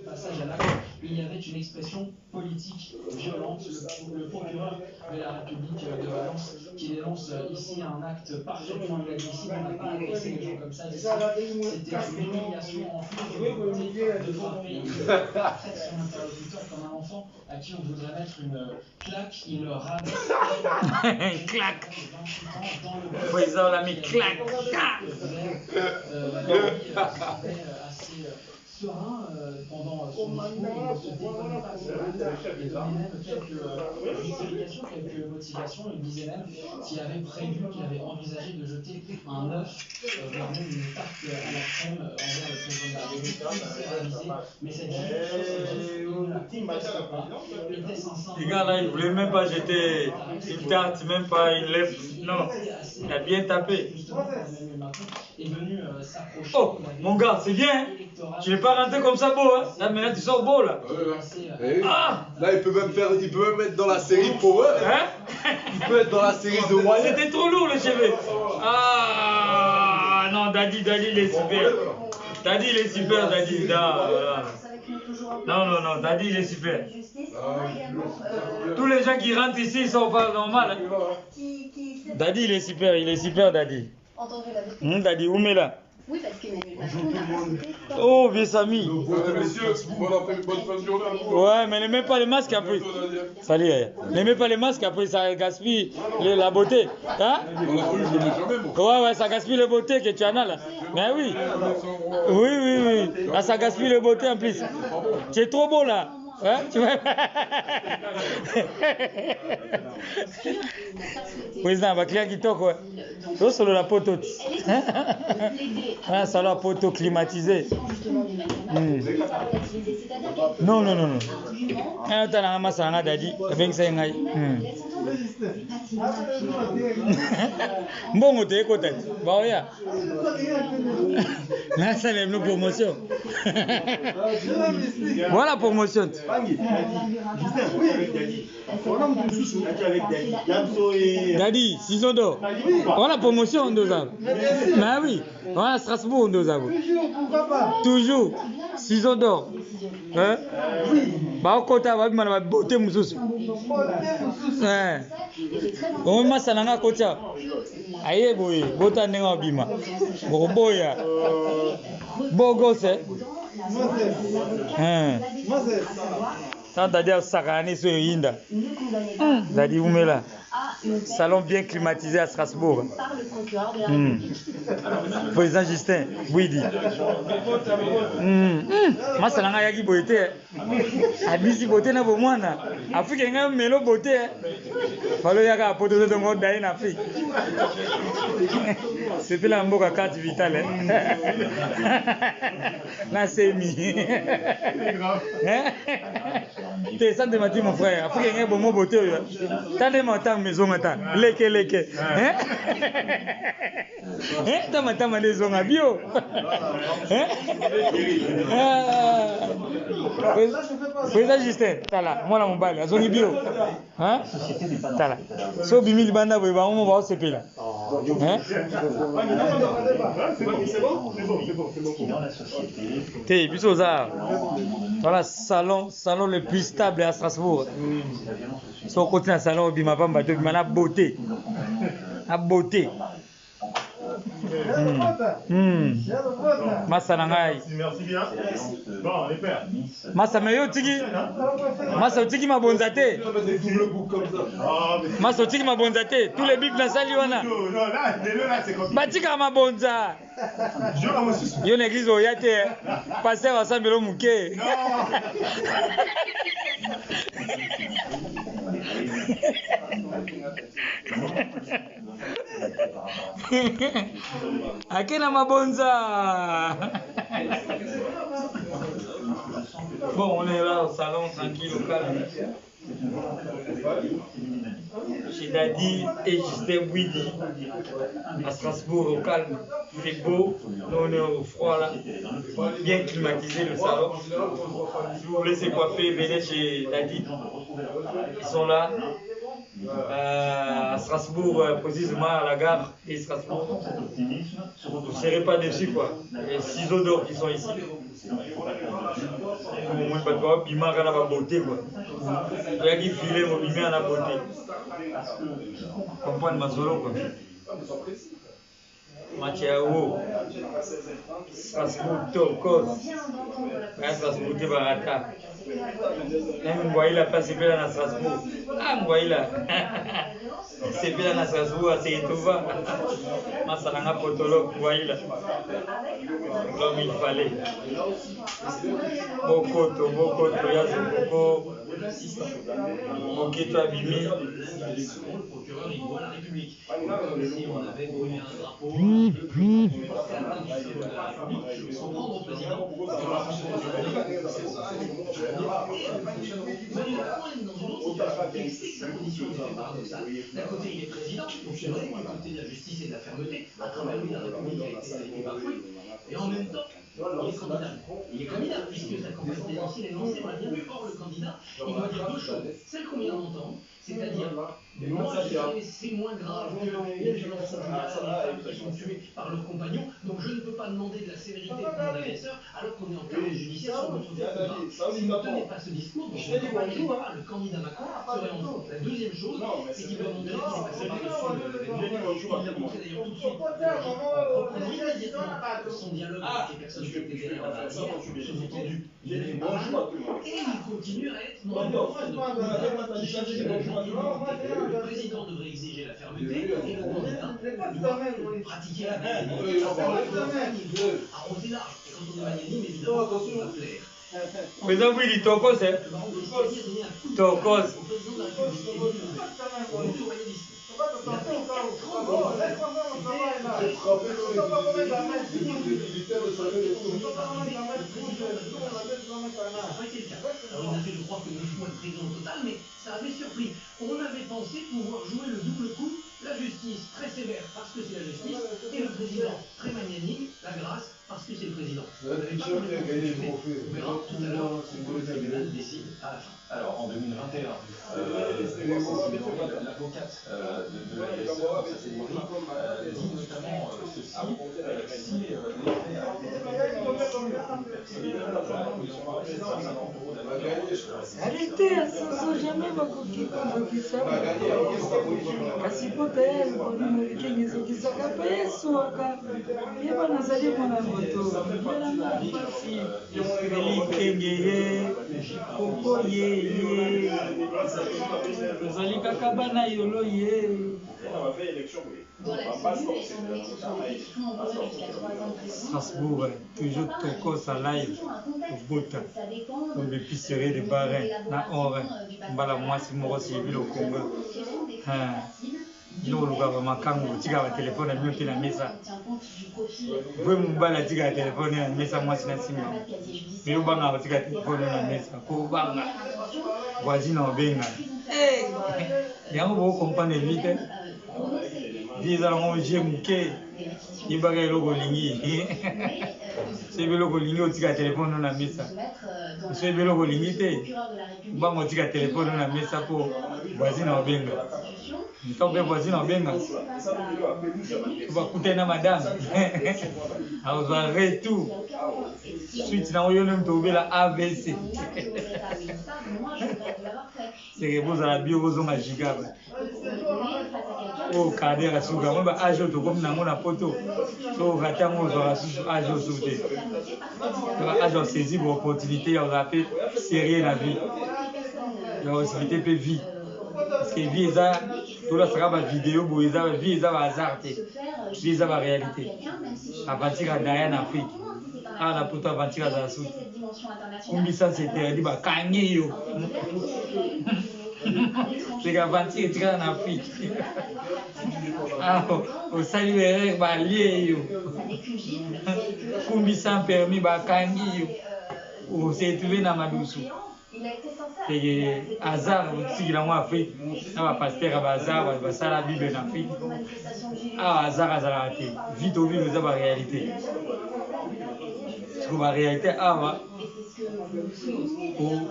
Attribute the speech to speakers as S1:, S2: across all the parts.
S1: Passage à l'acte, il y avait une expression politique violente. Le procureur de la République de Valence qui dénonce ici un acte parfaitement inadmissible. On n'a pas agressé les gens comme ça ici. C'était une humiliation en plus de volonté de frapper. Il traite son interlocuteur comme un enfant à qui on voudrait mettre une claque. Il le rabaisse.
S2: Une claque. Président l'a mis claque.
S1: Assez serein pendant son discours, il ne se déconnait pas de et donnait même quelques justifications, quelques motivations. Il disait même qu'il avait prévu, qu'il avait envisagé de jeter un œuf, voire même une tarte à la crème envers le président de la République. Mais cette justification, il ne la conteste pas. Était-ce un simple...
S2: Les gars là, il ne voulait même pas jeter une tarte, même pas une lèvre. Non, il a bien tapé. Oh, mon gars, c'est bien. Tu n'es pas rentré comme ça beau, hein. Là, maintenant, tu sors beau, là.
S3: Ah, là, il peut même être dans la série Power.
S2: Hein?
S3: Il peut être dans la série The Wire.
S2: C'était trop lourd, le cheveu. Ah, non, Daddy, il est super. Daddy, il est super, Daddy. Non, Daddy, il est super. Tous les gens qui rentrent ici, ils sont pas normaux. Hein. Daddy, il est super, Daddy. Daddy, où est là?
S4: Oui, parce qu'Emmanuel Macron,
S2: oh, vieux Samy.
S3: Messieurs, bonne fin de journée.
S2: Ouais, mais ne mets pas les masques après. Salut, ne mets pas les masques après, ça gaspille la beauté. Hein? Ouais, ça gaspille la beauté que tu en as là. Mais oui. Oui. Là, ça gaspille la beauté en plus. Tu es trop beau là. Hein? Tu vois? Président, ma client qui toque, ouais. C'est sur la poteau. Ah, ça la poteau climatisé. Non. Ah, tu as la masse à Daddy. Bon, tu es content. Bah, yeah. Là, ça lève nos promotions. Voilà, promotion. Daddy, 6 ans d'or. Voilà, promotion, on doit. Mais oui, voilà, Strasbourg, on doit. Toujours, 6 ans d'or. Hein? Bah, au côté, on va beauté, moussous. Hein? On va s'en aller à côté. Aïe, boy, bota n'est bima. Bon, boya. Bon, gosse, hein? Quand Daddy a sacré sur Inda. Daddy, où est là? Salon bien climatisé à Strasbourg. Président Justin, Bouidi. Moi, c'est la qui beauté. Abisi beauté na bomwana. Afrique nga melo beauté. Falo yaka apoto de ngo dai na Afrique. C'était la mboka carte vitale. La semi. T'es ça de matin mon frère. Afrique nga bon beauté. T'as des montagnes maison matin. Leke. Hein? Tama les onga bio. Hein? Président Justin, tala, moi la mobile, azongi bio. Hein? Tala. So bimi libanda boy ba on va CP là. Hein? C'est bon. T'es biso za. Voilà, salon le plus stable à Strasbourg. Son côté un salon bima pamba de bima la beauté. La beauté. Massa nangai.
S5: Merci bien. Bon, les pères.
S2: Massa meyo tiki. Massa tiki ma bonzate. Massa tiki ma bonzate. Tous les bibles na sali wana.
S5: Non, là, c'est comme ça.
S2: Batika ma bonza. Yo l'église oyate. Pasteur wa sambelo muke.
S5: Non.
S2: Akena mabonza. Bon, on est là au salon tranquille, au calme. Chez Daddy et Justin Bouidi à Strasbourg, au calme. Il fait beau, là on est au froid là. Bien climatisé le salon. Si vous voulez se coiffer, venez chez Daddy. Ils sont là. À Strasbourg, précisément à la gare de Strasbourg. Vous ne serez pas déçus quoi. Les ciseaux d'or qui sont ici. pas de piment à la beauté quoi. Il y a qui filait mon piment à la beauté. Comprendre ma solo quoi. Mathiao, Strasbourg, Tokos, Strasbourg, Barata. Même Mboïla pas c'est bien à Strasbourg. Ah Mboïla, c'est bien à Strasbourg, c'est Etova. Masalanga Potolo, Mboïla. Comme il fallait. Bokoto, Yazoko, Boketo Abimi.
S6: Il voit la République. Si on avait brûlé un drapeau, sans prendre au président. Emmanuel Macron est dans une autre situation. Il sait que sa position est paradoxale. D'un côté, il est président, donc c'est vrai, du côté de la justice et de la fermeté, à travers lui, la République a été bafouée. Et en même temps, il est candidat. Il est candidat, puisque sa campagne présidentielle est lancée, on l'a bien vu. Or, le candidat, il doit dire deux choses. Celle qu'on vient d'entendre, c'est-à-dire, moi, c'est moins grave que les violences conjugales, les femmes qui sont tuées par leurs compagnons, donc je ne peux pas demander de la sévérité pour mon agresseur, alors qu'on est en carrière judiciaire sur notre faute. Si vous ne tenez pas ce discours, donc je ne comprends pas, le candidat Macron serait en faute. La deuxième chose, c'est qu'il doit montrer qu'il s'est passé par-dessus l'événement. Il l'a montré d'ailleurs tout de suite, en reprenant immédiatement son dialogue avec les personnes qui étaient derrière la barrière, sous-entendu, il est barrage, et il continue à être dans une forme de candidat qui cherche la joie. Le président devrait exiger la fermeté et le candidat doit pratiquer la fermeté. Arroser large. Et quand on est magnanime, évidemment, on va plaire.
S2: Président, oui, il tokos, hein. Tokos.
S6: Alors, il a fait, je crois, que 9 mois de prison au total, mais ça avait surpris. On avait pensé pouvoir jouer le double coup, la justice très sévère parce que c'est la justice, et le président très magnanime, la grâce parce que c'est le président. On verra tout à l'heure ce que le tribunal décide à la fin.
S7: Alors en 2021, l'avocate de l'agresseur, sa Cédric, dit notamment ceci, si les
S8: Arrêtez, ça jamais bakukikisa kasipota yali kolimolikengisokisaka pe yesoka ye banazali mwana moto
S2: Elikenge ye, koko ye, ozali kaka bana yolo ye. Strasbourg, toujours Tokos à live, au Bota, au l'épicerie de Barin, na Ore, mbala mwasi moko Sylvie au Congo. Nous avons un téléphone à mieux que la mesa. Vous me baladez tika téléphone à mesa moi c'est na sima. Mais vous banga tika téléphone à mesa. Ko banga. Voisine en benga. Yango bo comprendre vite. Visa on jemuke. Ibaga logo lingi. C'est le logo lingi au tika téléphone na mesa. C'est le logo lingi te. Banga tika téléphone na mesa pour voisine en benga. Quand vous voisine en benga, tu vas coûter na madame. Alors vous arrêtez tout. Suite na oyo même trouver la AVC. C'est que vous avez bio vous on giga. Oh cadre à souga, moi ba ajo to comme na mona poto. So rata mo zo rasu ajo souté. Ba ajo saisi pour opportunité on rappelle sérieux la vie. La possibilité peut vie. Parce que vie ça tout là sera ma vidéo pour ça vie ça va hasard vie ça va réalité. À partir de Diane Afrique. Ah la poto à partir de la sous. Comme ça c'est interdit ba kangi yo. C'est qu'à partir de en Afrique. Ah au saluer ba lié yo. Comme ça permis ba kangi yo. Ou c'est trouvé dans Madoussou. C'est hasard aussi qu'il a en Afrique. Ça va passer à hasard, va ça la Bible en Afrique. Ah hasard hasard vite au vite ça va réalité. Parce que la réalité ah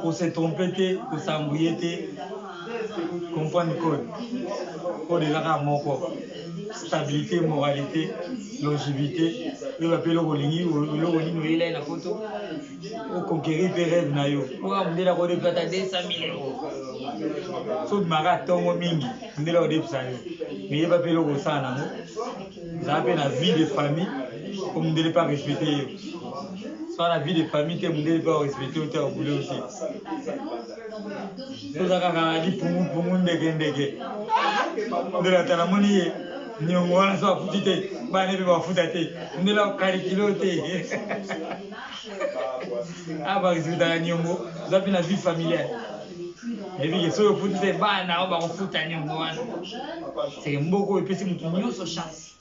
S2: on s'est trompé, on s'est embrouillé, comprendre code. Code est là mon corps. Stabilité, moralité, longévité. Le appel au ligny ou il est la photo. conquérir tes rêves na yo. Pourquoi on dit la code plata 200 000 €. Sauf marathon au mingi, on dit la code ça yo. Mais il va payer le ça na mo. Ça appelle la vie de famille, comme on ne pas respecter. Soit la vie de famille, on ne pas respecter, on te boulot aussi. So ça quand dit pour mon ndege. De la talamoni ni on voit ça futite, ba ne ba futate. On dit la carikilote. Ah bah résultat ni on vous avez une vie familiale. Et puis que so futite ba na ba futa ni on c'est mboko et puis c'est mutu nyoso chance.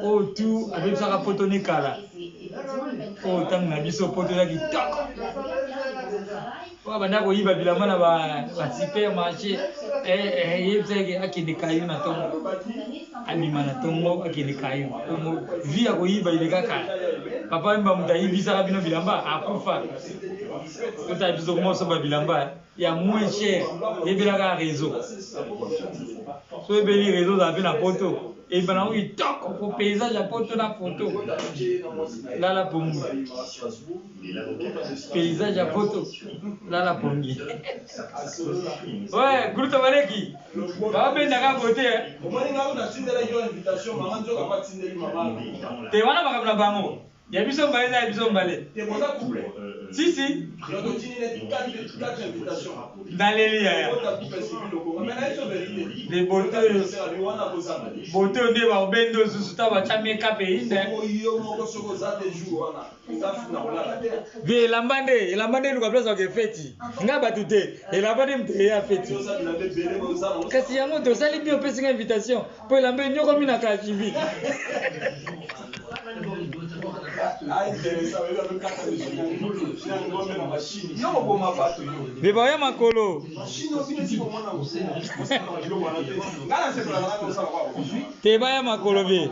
S2: Oh tout avec ça rapotoni kala. Oh tant na biso potela ki tok. Banda koyiba bilamba na ba supermarché yebseke akende kayo na tongo abima na tongo akende kayo vi ya koyiba ile kaka papa mba mutayibisa bino bilamba akufa kota biso moso ba bilamba ya moins cher yebelaka réseau so ebeli réseau za pe na poto et bana oui tok pour paysage à poto na photo là la pongi paysage à photo là la pongi ouais groupe baleki ba benda ka côté te wana bakabla bango ya biso mbale na biso mbale si dans les liens les beautés de ba bendo susuta ba cha make up inde vie lambande luka place ke feti nga batute elambande mte ya feti kasi yango to sali bio pesi invitation po lambe nyoko mina ka chibi Beba ya makolo. Te baya makolo be.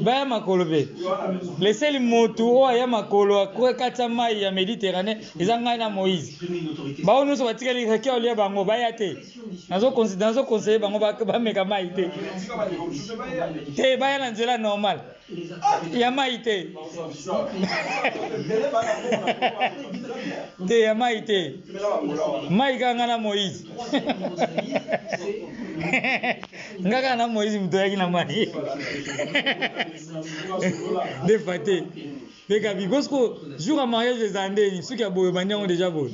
S2: Baya makolo be. Laissez le motu o ya makolo akwe kata mai ya Méditerranée ezanga na Moïse. Ba ono so batika li ka olia bango baya te. Nazo conseiller bango ba meka mai te. Te baya na nzela normal. Ya maite. Te ya maite. Mai kanga na Moïse. Ngaka na Moïse mtoyaki na mai. De fate. Peka bigosko jour à mariage des Andéni, ceux qui a beau banya ont déjà beau.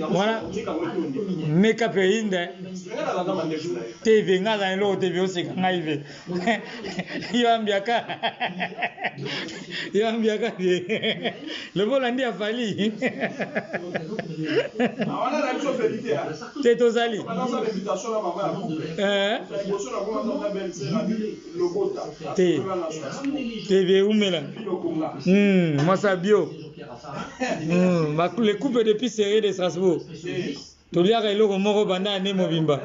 S2: Voilà. Meka peinde. TV ngala lo TV aussi ngaive. Yambiaka. Yambiaka. Le volandi a fallu. T'es tozali. TV umela. Moi ça bio. Les coupes depuis serrées de Strasbourg. Toliara et Loro Moro Banda né Mobimba.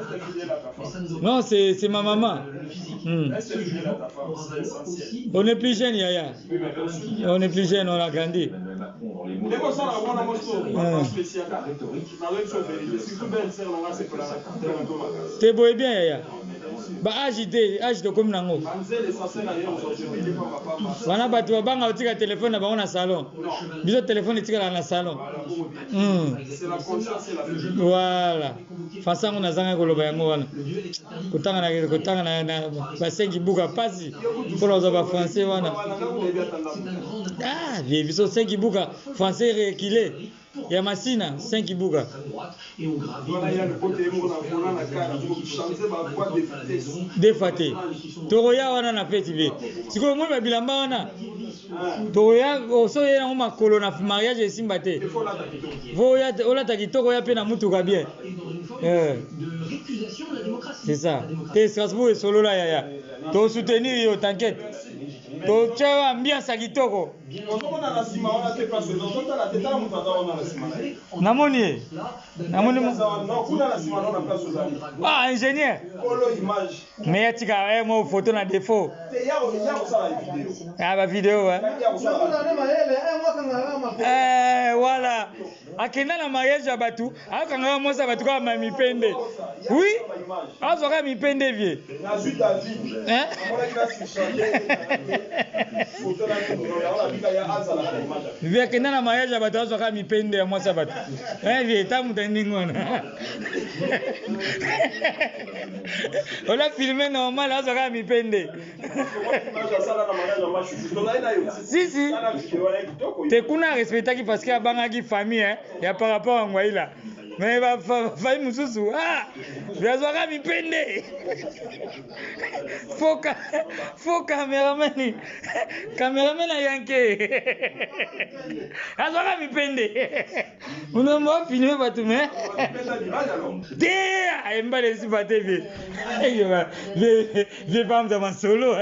S2: Non, c'est ma maman. On est plus jeune, Yaya. On est plus jeune, on a grandi. T'es beau et bien, Yaya. Bah, agité comme Nango. Wana batu banga utika téléphone na bango na salon. Biso téléphone etika dans le salon. Voilà. Fasa ngona zanga koloba yango wana. Kotanga na basengi buka pasi. Pour les ba français wana. Ah, biso sengi buka français rééquilé. Ya masina 5 buka. Defate. Toroya wana na feti be. Siko mo ba bilamba wana. Toroya osoye na ma kolo na mariage esimba te. Voya ola takitoko ya pe na mutuka bien. C'est ça. Te Strasbourg et solo là yaya. To soutenir yo t'inquiète. Tocha ambiance ya kitoko. Namoni. Ah, ingénieur. Mais yatika mo photo na défaut. Ah ba vidéo hein. Voilà. Akenda na mariage ya batu, akanga mosa batu ka mamipende. Oui. Azoka mipende vie. Hein? Vie akenda na mariage ya batu azoka mipende ya mosa batu. Hein vie tamu tandingona. Ola filmer normal azoka mipende. Si. Te kuna respectaki parce que abangaki famille hein, ya par rapport à Ngwaila. Mais ba famille mususu ah, yazwaka mipende. Faux cameraman. Cameraman yanke. Yazwaka mipende. Unomba filmer batu mais. Te aimba les sibaté vie. Vie pas dans mon solo.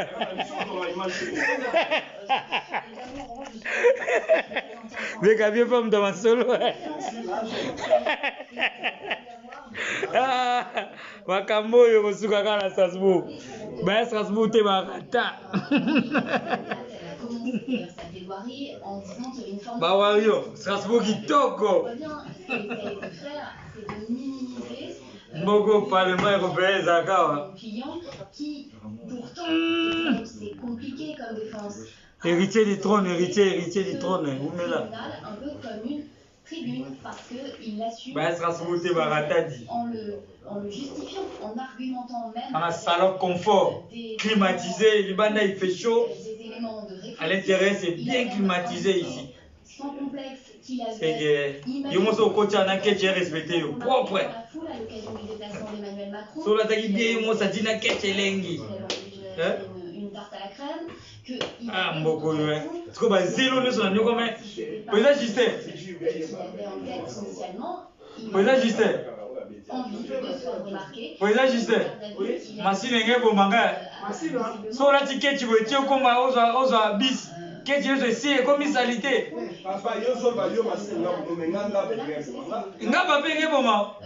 S2: Mais quand vieux femme dans ma solo. Ah, makambo yo kosuka kana Strasbourg. Ba Strasbourg te barata. Ba wario, Strasbourg kitoko. Mboko parlement européen zakawa.
S9: C'est compliqué comme défense.
S2: Héritier du trône, héritier du trône. Vous mettez là.
S9: Un peu comme une tribune parce qu'il assume en le justifiant, en argumentant même.
S2: Un salon confort, climatisé, le banda il fait chaud. À l'intérieur c'est bien climatisé ici.
S9: Sans complexe qu'il avait.
S2: Il m'a dit que j'ai respecté propre.
S9: La foule à l'occasion du déplacement d'Emmanuel Macron.
S2: Sur la tagi bien, moi ça dit na que lengi.
S9: Une tarte à la crème.
S2: Ah, mboko yo. Parce que bah zéro ne sont comme président Justin. Président Justin. Président Justin. Machine ngé bomanga. Sur la ticket tu veux tirer comme aux bis. Que Dieu se sait comme salité.
S3: Papa yo zo ba yo masinga bomenga nga bengé.
S2: Nga ba bengé boma. Eh.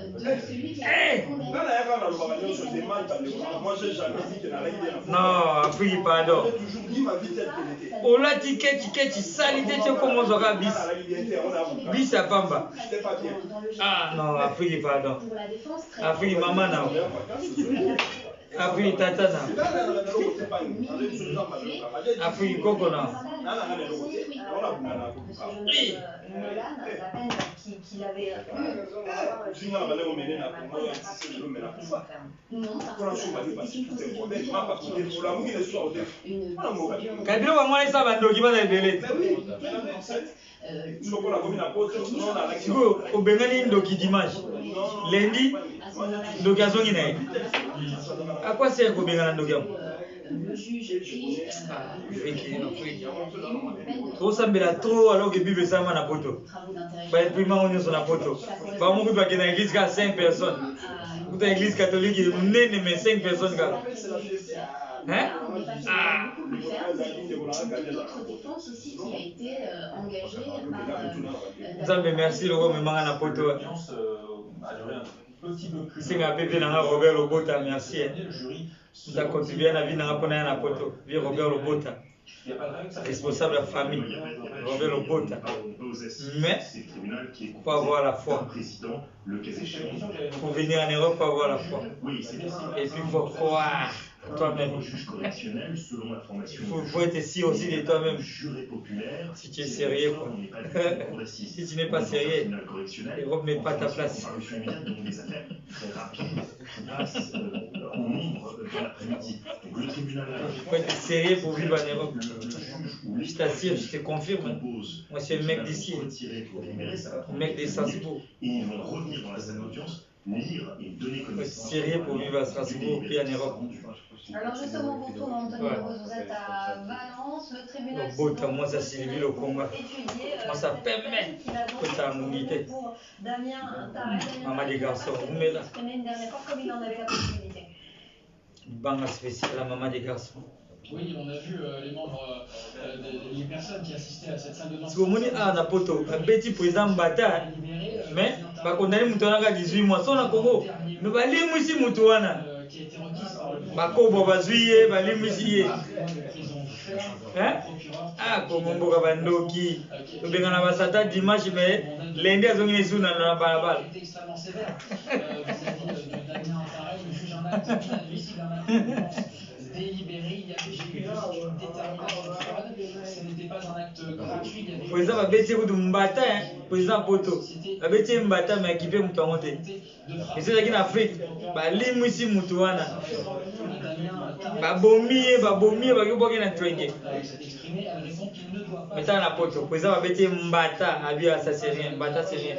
S3: Moi j'ai jamais dit que n'allait bien.
S2: Non, Afrique pardon.
S3: Toujours dit ma vie telle qu'elle était.
S2: On l'a ticket salité tu comme aux aura bis. Bis à Pamba. Ah non, Afrique pardon. Afrique maman non. Afrique tata non. Afrique coco non. Oui.
S9: Qu'il avait
S2: Kabila wa mwana isa bandoki ba na belé. Siko obengani ndoki dimanche. Lundi ndoki azongi na ye. À quoi sert kobengana ndoki yango?
S9: Le juge
S2: trop sambela trop alors que bible ça na poto. Ba imprimant on sur la poto. Ba mo ba kena église ka 5 personnes. Pour l'église catholique il nene mais 5 personnes ka. Hein? Ah. Merci le roi me na poto. C'est un bébé dans Robert Lobota, merci. Nous avons contribué à la vie dans la poto. Vieux Robert Lobota, responsable de la famille, Robert Lobota. Mais il faut avoir la foi. Pour venir en Europe, il faut avoir la foi. Et puis il faut croire toi-même. Il faut être sûr aussi de toi-même. Si tu es sérieux, quoi. Si tu n'es pas sérieux, l'Europe n'est pas ta place. Il faut être sérieux pour vivre en Europe. Je t'assure, je te confirme. Moi, c'est le mec d'ici. Le mec de Strasbourg. Sérieux pour vivre à Strasbourg et en Europe.
S9: Alors justement, pour toi, Anthony, vous êtes à Valence, le tribunal
S2: moi ça Sylvie le Congo. Moi ça permet que ta mobilité.
S9: Pour Damien Tarel,
S2: maman des garçons, vous mettez là.
S9: Une dernière fois, comme il en avait la possibilité.
S2: Banque spéciale, la maman des garçons.
S1: Oui, on a vu les membres, les personnes qui assistaient à cette salle de danse.
S2: Si vous avez un poto, un petit président Mbata, mais bah condamné Moutoana 18 mois, son Congo, mais bah les mousi Moutoana, bah kobo bazuye, bah les mousiye, hein? Ah, comme on boit bandoki, tu bien on a basata dimanche, mais lundi à zone sous dans la balabala.
S1: Extrêmement sévère vis-à-vis de Damien Tarel, le juge en acte inadmissible d'un acte de défense délibéré. Il y avait une détermination froide. Ce n'était pas un acte gratuit.
S2: Président va bêter ou de Mbata, président poto. Va bêter Mbata mais équipé Moutoanote. Et c'est là qu'en Afrique, bah les mousi Moutoana, bah bomier, bah que boire na twenge. Maintenant la poto, président va bêter Mbata, habillé ça c'est rien, Mbata c'est rien.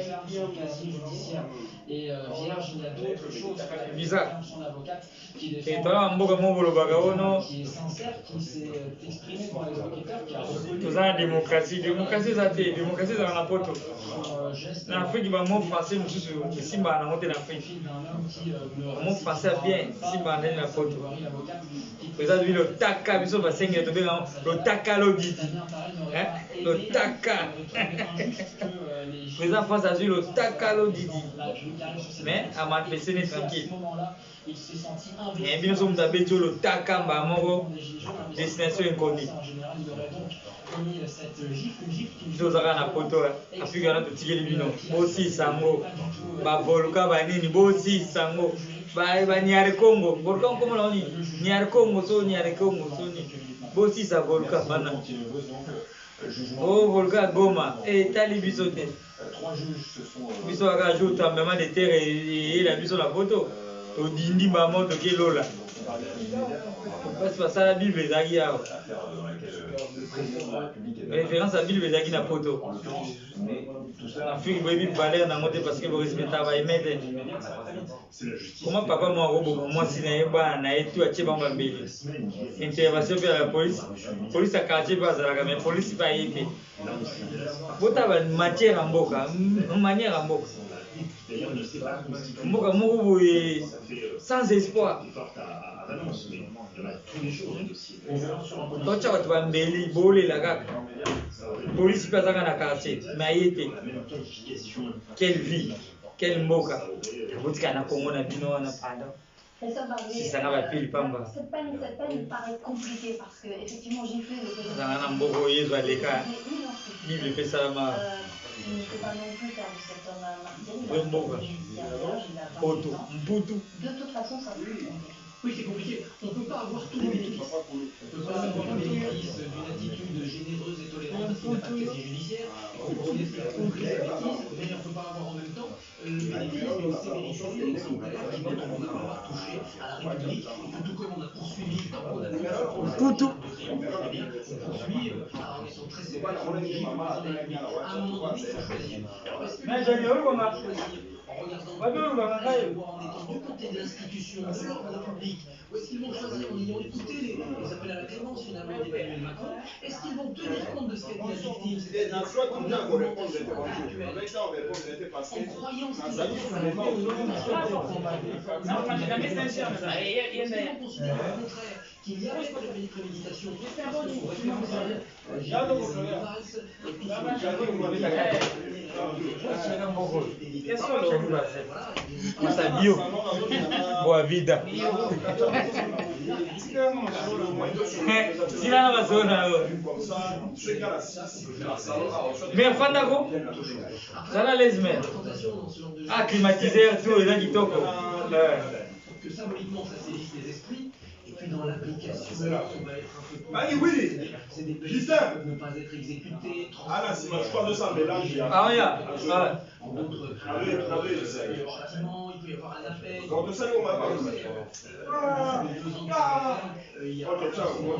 S1: Et vierge, il y a d'autres choses que
S2: bizarre.
S1: Son avocate qui défend,
S2: et toi, on
S1: qui est sincère, qui s'est exprimé devant les enquêteurs, qui a reconnu
S2: tout ça la démocratie, démocratie dans la poto. En Afrique, il va mon français, monsieur, Simba a monté en Afrique. Mon français bien, Simba a monté la poto. Président lui le taka, biso va senga tomber le taka lobby. Le taka. Président France a dit le taka lobby. Mais à manifester n'est tranquille. Et bien sûr, nous avons dit le Takamba Moro, destination inconnue. Nous avons un poteau, à plus grand de tirer les binômes. Bossi Sango, Volka Banini, Bossi Sango, Niare Congo, Volka comme on dit, Niare Congo, Niare Congo, Bossi Sa Volka Bana. Oh, Volka Goma, et Tali Bisoté. Biso a rajouté un moment de terre et la biso la photo. Au dindi maman de Kelola. C'est pas ça la Bible les aguias. Référence à la Bible les aguias na photo. La fille baby balère na monté parce que vous respectez va aimer. Comment papa moi robo moi si na yeba na etu a tcheba mbambeli. Intervention de la police. Police a quartier pas à la mais police pas yété. Bota ba matière en boka, manière en boka. Mboka moko sans espoir. Tocha watu bambeli bolela kaka. Police pas na quartier, mais ayete. Quelle vie, quelle mboka. Botika na Congo na bino wana panda. Si ça va pile pamba.
S9: Cette peine paraît compliquée parce que effectivement gifler le président.
S2: Dans un mboko yezo aleka. Bible fait ça ma.
S9: Il ne faut pas non plus faire de cet homme martyr. De toute façon, ça peut être compliqué.
S6: Oui, c'est compliqué. On ne peut pas avoir tous les bénéfices. On ne peut pas avoir le bénéfice d'une attitude généreuse et tolérante parce qu'il n'y a pas de casier judiciaire. On peut laisser compris la bêtise, mais on ne peut pas avoir en même temps le bénéfice de sévérité exemplaire qui montre qu'on n'a pas touché à la République et que tout comme on a poursuivi tant qu'on a pu faire pour le
S2: Poutou.
S6: eh bien, on poursuit en étant très sévère. À un moment donné, il faut choisir. Alors, est-ce que en regardant en étant du côté de l'institution, de l'ordre public, ou est-ce qu'ils vont choisir en ayant écouté les appels à la clémence finalement d'Emmanuel Macron? Est-ce qu'ils vont tenir compte de ce qu'a dit la victime, c'est-à-dire en argumentation actuelle, en croyant ce qu'ils ont fait, considérer au contraire qu'il y avait de préméditation, parce que son responsable,
S2: Sa bio. Boa vida. Sina na zona. Mais fandako. Zala lesmen. Ah, climatiseur tout et là kitoko.
S6: Que symboliquement ça sévise les esprits. Et puis dans l'application, on va être un peu plus. C'est des peines qui peuvent ne pas être exécutées.
S5: Ah là, c'est je parle de ça, mais là, j'ai.
S2: Ah, regarde.
S6: En d'autres châtiments, il peut y avoir un appel.
S5: Dans de ça, on va parler.
S6: Il y a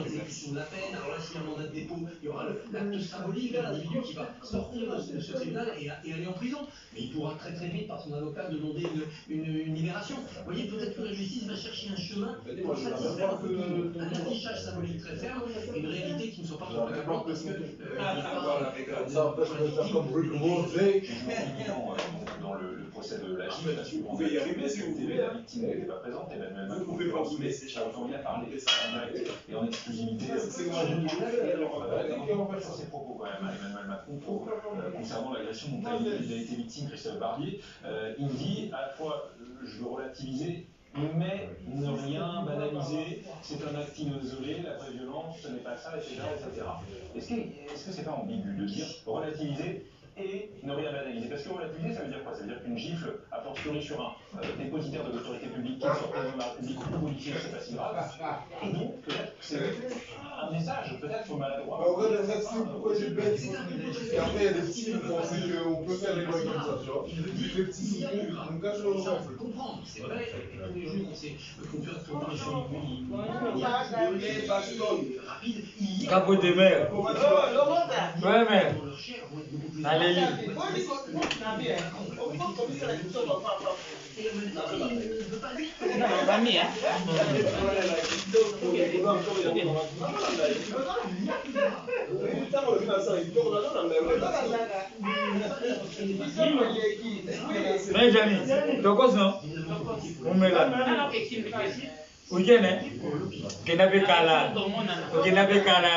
S6: l'exécution de la peine. Alors là, s'il y a un mandat de dépôt, il y aura l'acte symbolique de l'individu qui va sortir de ce tribunal et aller en prison. Mais il pourra très très vite, par son avocat, demander une libération. Vous voyez, peut-être que la justice va chercher un chemin pour satisfaire un affichage symbolique très ferme et une réalité qui ne soit pas propagande parce que
S3: Ça empêche de faire comme Rick Ross.
S7: Dans le procès de la gifle, vous pouvez y arriver si vous voulez. La victime n'était pas présente, Emmanuel Macron pouvait pas vous laisser Charles-Henri a parlé en direct et en exclusivité. C'est moi, sur ses propos quand même, Emmanuel Macron, concernant l'agression dont il a été victime, Christophe Barbier. Il dit à la fois, je veux relativiser, mais ne rien banaliser, c'est un acte isolé, la vraie violence, ce n'est pas ça, etc. etc. Est-ce que c'est pas ambigu de dire relativiser et ne rien banaliser? Parce que relativiser, ça veut dire quoi? Ça veut dire qu'une gifle, a fortiori sur un dépositaire de l'autorité publique qui sort de la République ou policier, c'est pas si grave. Et donc, peut-être que c'est un message, peut-être au maladroit.
S3: En vrai, c'est pourquoi j'ai le bête. Et après, il y a des petits qui pensent qu'on peut faire les lois comme ça, tu vois. Les petits sont cons, on cache le
S6: ça, on peut le comprendre, c'est vrai. Tous les jours, on sait qu'on peut retourner sur une rapide.
S2: Capot de mer. Ouais, mais. Allez, Benjamin, tokos no? Umela. Ujene? Kenabe kala. Kenabe kala.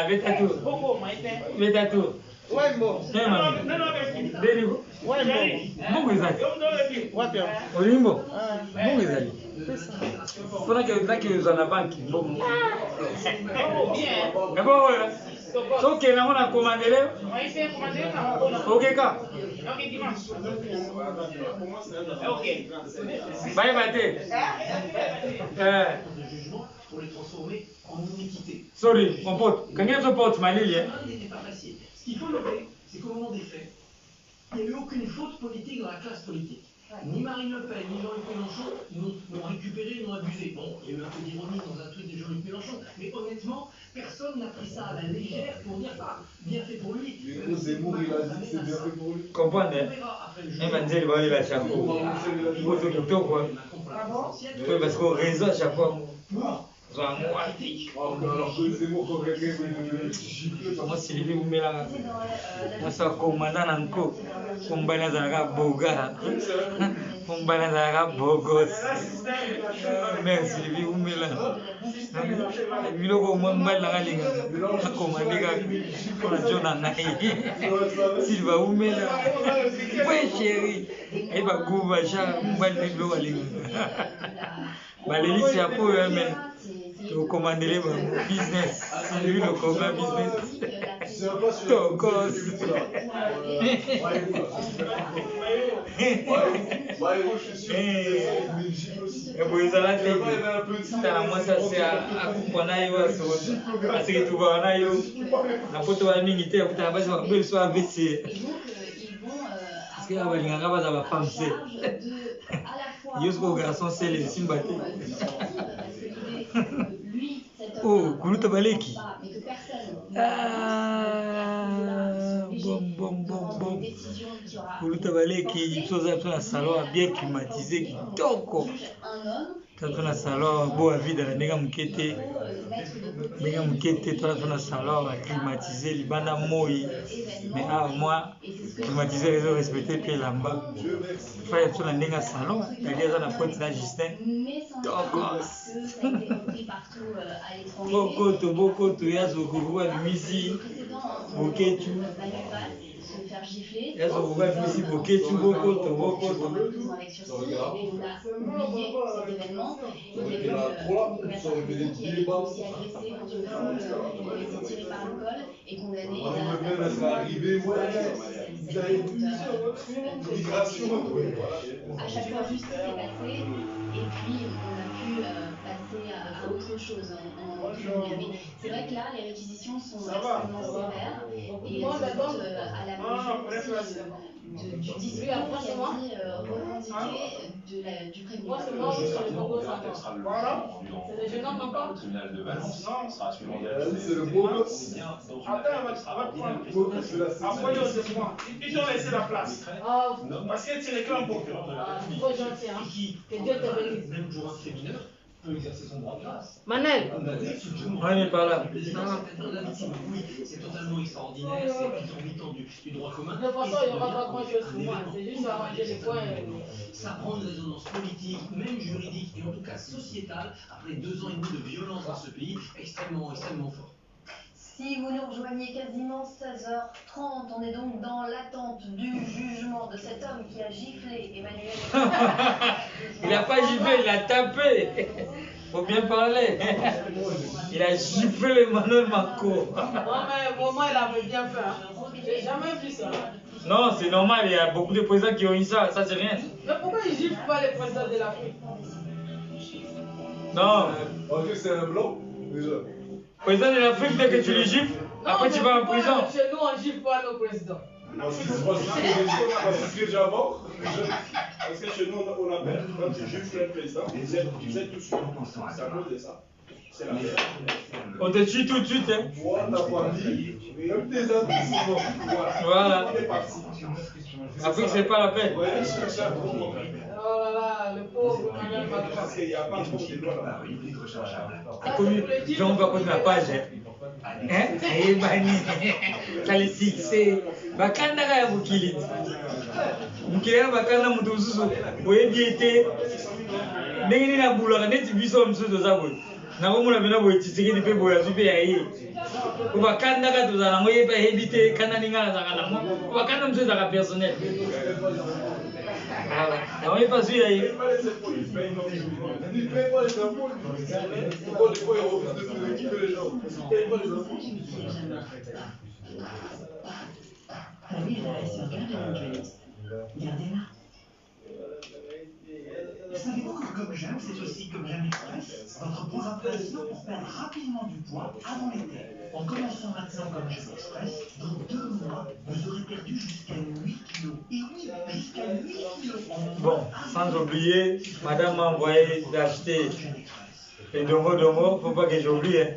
S2: Betatu.
S10: Wembo.
S2: Derivo. Mungu izali.
S10: Wapi?
S2: Olimbo. Mungu izali. Fona ke uzana banki. Mbongo. Ngabo wewe. Toke na mwana komandele. Ok ka.
S10: Ok.
S2: Bye bate.
S6: Pour les transformer en iniquité.
S2: Sorry, mon pote. Quand il y a pote Mali, hein.
S6: Ce qu'il faut noter, c'est qu'au moment des faits, il n'y a eu aucune faute politique dans la classe politique. Ni Marine Le Pen, ni Jean-Luc Mélenchon n'ont récupéré, n'ont abusé. Bon, il y a eu un peu d'ironie dans un tweet de Jean-Luc Mélenchon, mais honnêtement, personne n'a pris ça à la légère pour dire ça. Bien fait pour lui.
S3: Zemmour, il a dit que c'est bien fait pour lui.
S2: Comprendre, hein? Emmanuel va aller la chapeau. Il faut tout le quoi. Oui, parce qu'on réseau à chaque fois. Moi, Sylvie, vous mettez là. Moi, ça, commandant encore. Combana Zara Boga. Combana Zara Bogos. Merci, Sylvie, vous mettez là. Il faut que je me la ligne. Comment Sylvie, vous mettez là. Oui, chérie. Et va gouver, ça, vous mettez là. Valérie, c'est à pour eux-mêmes. Vous commandez le business. Lui, le combat business. Tokos. Et vous allez moi ça c'est à comprendre parce que tu vois on a eu la photo à minité vous avez besoin de soit AVC. Parce que la balinganga va avoir femme c'est. Yosko garçon c'est les simbaté. Oh, Koulouta Baleki. Bon. Koulouta Baleki, il faut un salon bien climatisé qui toko. Dans un salon, beau à vide, la néga mukete, toi dans un salon climatisé, les banda moi, mais à moi, climatisé, les respecter puis là-bas. Il faut être dans un néga salon, il y a des gens qui Justin. Beaucoup de yazo kuwa misi boketu
S9: faire gifler.
S2: Yazo kuwa misi boketu beaucoup de
S9: avec sursis et on a oublié cet événement. Il y a eu une commerçante qui a été aussi agressée quand une foule a été tirée par le col et condamnée à chaque fois justice est passée et puis on a pu passer à autre chose en mais c'est vrai que là les réquisitions sont extrêmement sévères et elles sont à la mesure du discours qui a été revendiqué du prévenu.
S7: C'est le gênant encore. Le tribunal de Valence sera suivant
S3: c'est le beau gosse.
S10: Ils ont laissé la place. Parce que tu réclames beaucoup. Trop gentil, hein. Que Dieu te bénisse.
S6: Même jour un mineur peut exercer son droit de grâce.
S10: Manel.
S2: On est par là.
S6: Oui, c'est totalement extraordinaire. extraordinaire, c'est exorbitant du droit commun.
S10: De toute façon, il n'y aura pas grand-chose pour moi. C'est juste arranger les points.
S6: Ça prend une résonance politique, même juridique, et en tout cas sociétale, après 2 ans et demi de violence dans ce pays, extrêmement fort.
S9: Si vous nous rejoignez quasiment 16h30, on est donc dans l'attente du jugement de cet homme qui a giflé Emmanuel.
S2: Il n'a pas giflé, il a tapé. Faut bien parler. Il a giflé Emmanuel Macron.
S10: Moi, il avait bien fait. J'ai jamais vu ça.
S2: Non, c'est normal, il y a beaucoup de présidents qui ont eu ça, ça c'est rien.
S10: Mais pourquoi ils giflent pas les présidents de l'Afrique?
S2: Non.
S3: Ok, c'est un blanc, déjà.
S2: Président de l'Afrique, dès que tu le gifles, après tu vas en prison.
S10: Chez nous, on ne gifle pas nos présidents.
S3: Parce que déjà mort.
S5: Parce que chez nous, on appelle, quand tu gifles le président, vous êtes tous sur. C'est à cause de ça. C'est la paix.
S2: On te tue tout de suite, hein.
S3: Toi, ta famille, même tes amis sont morts.
S2: Voilà.
S3: On est parti.
S2: L'Afrique, c'est pas la peine.
S3: Ouais, je cherche à comprendre.
S10: Oh là là, le pauvre Emmanuel Macron.
S5: Parce qu'il n'y a pas trop de lois là.
S2: Jean va prendre la page. Hein? Eh, Bani. Ça les fixé. Bakanda ya Mukili. Mukili ya Bakanda Mutuzuzu. Oye biete. Ndenge na bulaka neti biso msuzo zabwe. Na komona bena boye tisikedi pe boya zupe ya ye. Bakanda ka tozana moye pa hebite kana ninga za kana mo. Bakanda msuzo za personnel. Ah, on est pas sûr.
S3: Il paye pas les impôts. Pourquoi des fois il refuse de équiper les gens? Il paye pas les impôts.
S6: Gardez-la. Savez-vous que Comme J'aime, c'est aussi Comme J'aime Express, votre programme passion pour perdre rapidement du poids avant l'été. En commençant maintenant Comme J'aime Express, dans 2 mois, vous aurez perdu jusqu'à 8 kilos. Et oui, jusqu'à 8 kilos.
S2: Bon, sans oublier, madame m'a envoyé d'acheter les domos, faut pas que j'oublie. Hein.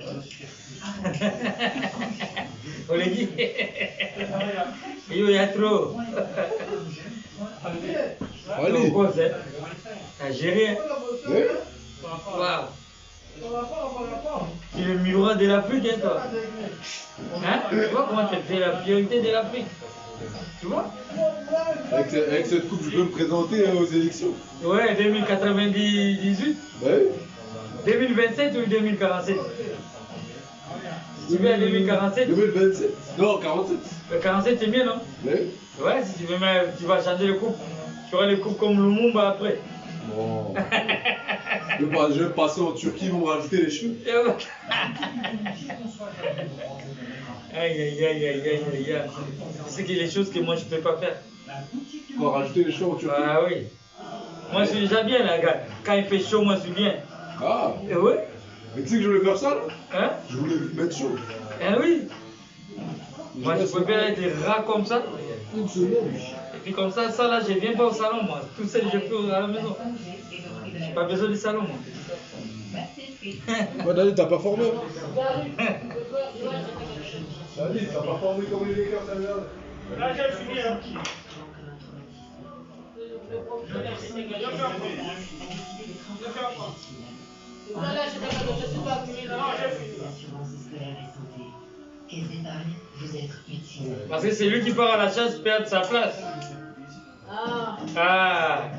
S2: On les dit. Il y a trop.
S3: Allez.
S2: T'as géré. Waouh. Tu es le miroir de l'Afrique, hein, toi. Hein? Tu vois comment tu fais la priorité de l'Afrique? Tu vois?
S3: Avec cette coupe, je peux me présenter aux élections.
S2: Ouais, 2098.
S3: Ouais.
S2: 2027 ou 2047? Tu veux à 2047?
S3: 2027. Non, 47.
S2: Le 47 c'est bien, non?
S3: Ouais.
S2: Ouais, si tu veux, tu vas changer le couple. Tu auras le couple comme Lumumba après.
S3: Bon. Je vais passer en Turquie, ils vont rajouter les cheveux.
S2: Aïe, aïe, aïe, aïe, aïe, aïe. C'est que les choses que moi je peux pas faire.
S3: On va rajouter les cheveux en Turquie.
S2: Ah oui. Moi je suis déjà bien là, gars. Quand il fait chaud, moi je suis bien.
S3: Ah.
S2: Et ouais.
S3: Mais tu sais que je voulais faire ça là?
S2: Hein?
S3: Je voulais mettre chaud.
S2: Ah oui. Moi je préfère être ras comme ça.
S3: Une semaine.
S2: Et puis comme ça là, je viens pas au salon moi. Tout seul je peux à la maison. J'ai pas besoin du salon moi.
S3: Ouais, Dani, t'as pas formé hein? Dani, t'as pas formé comme les Lakers, ça vient.
S10: Là, j'ai fini. Hein.
S2: Parce que c'est lui qui part à la chasse perd sa place. Ah.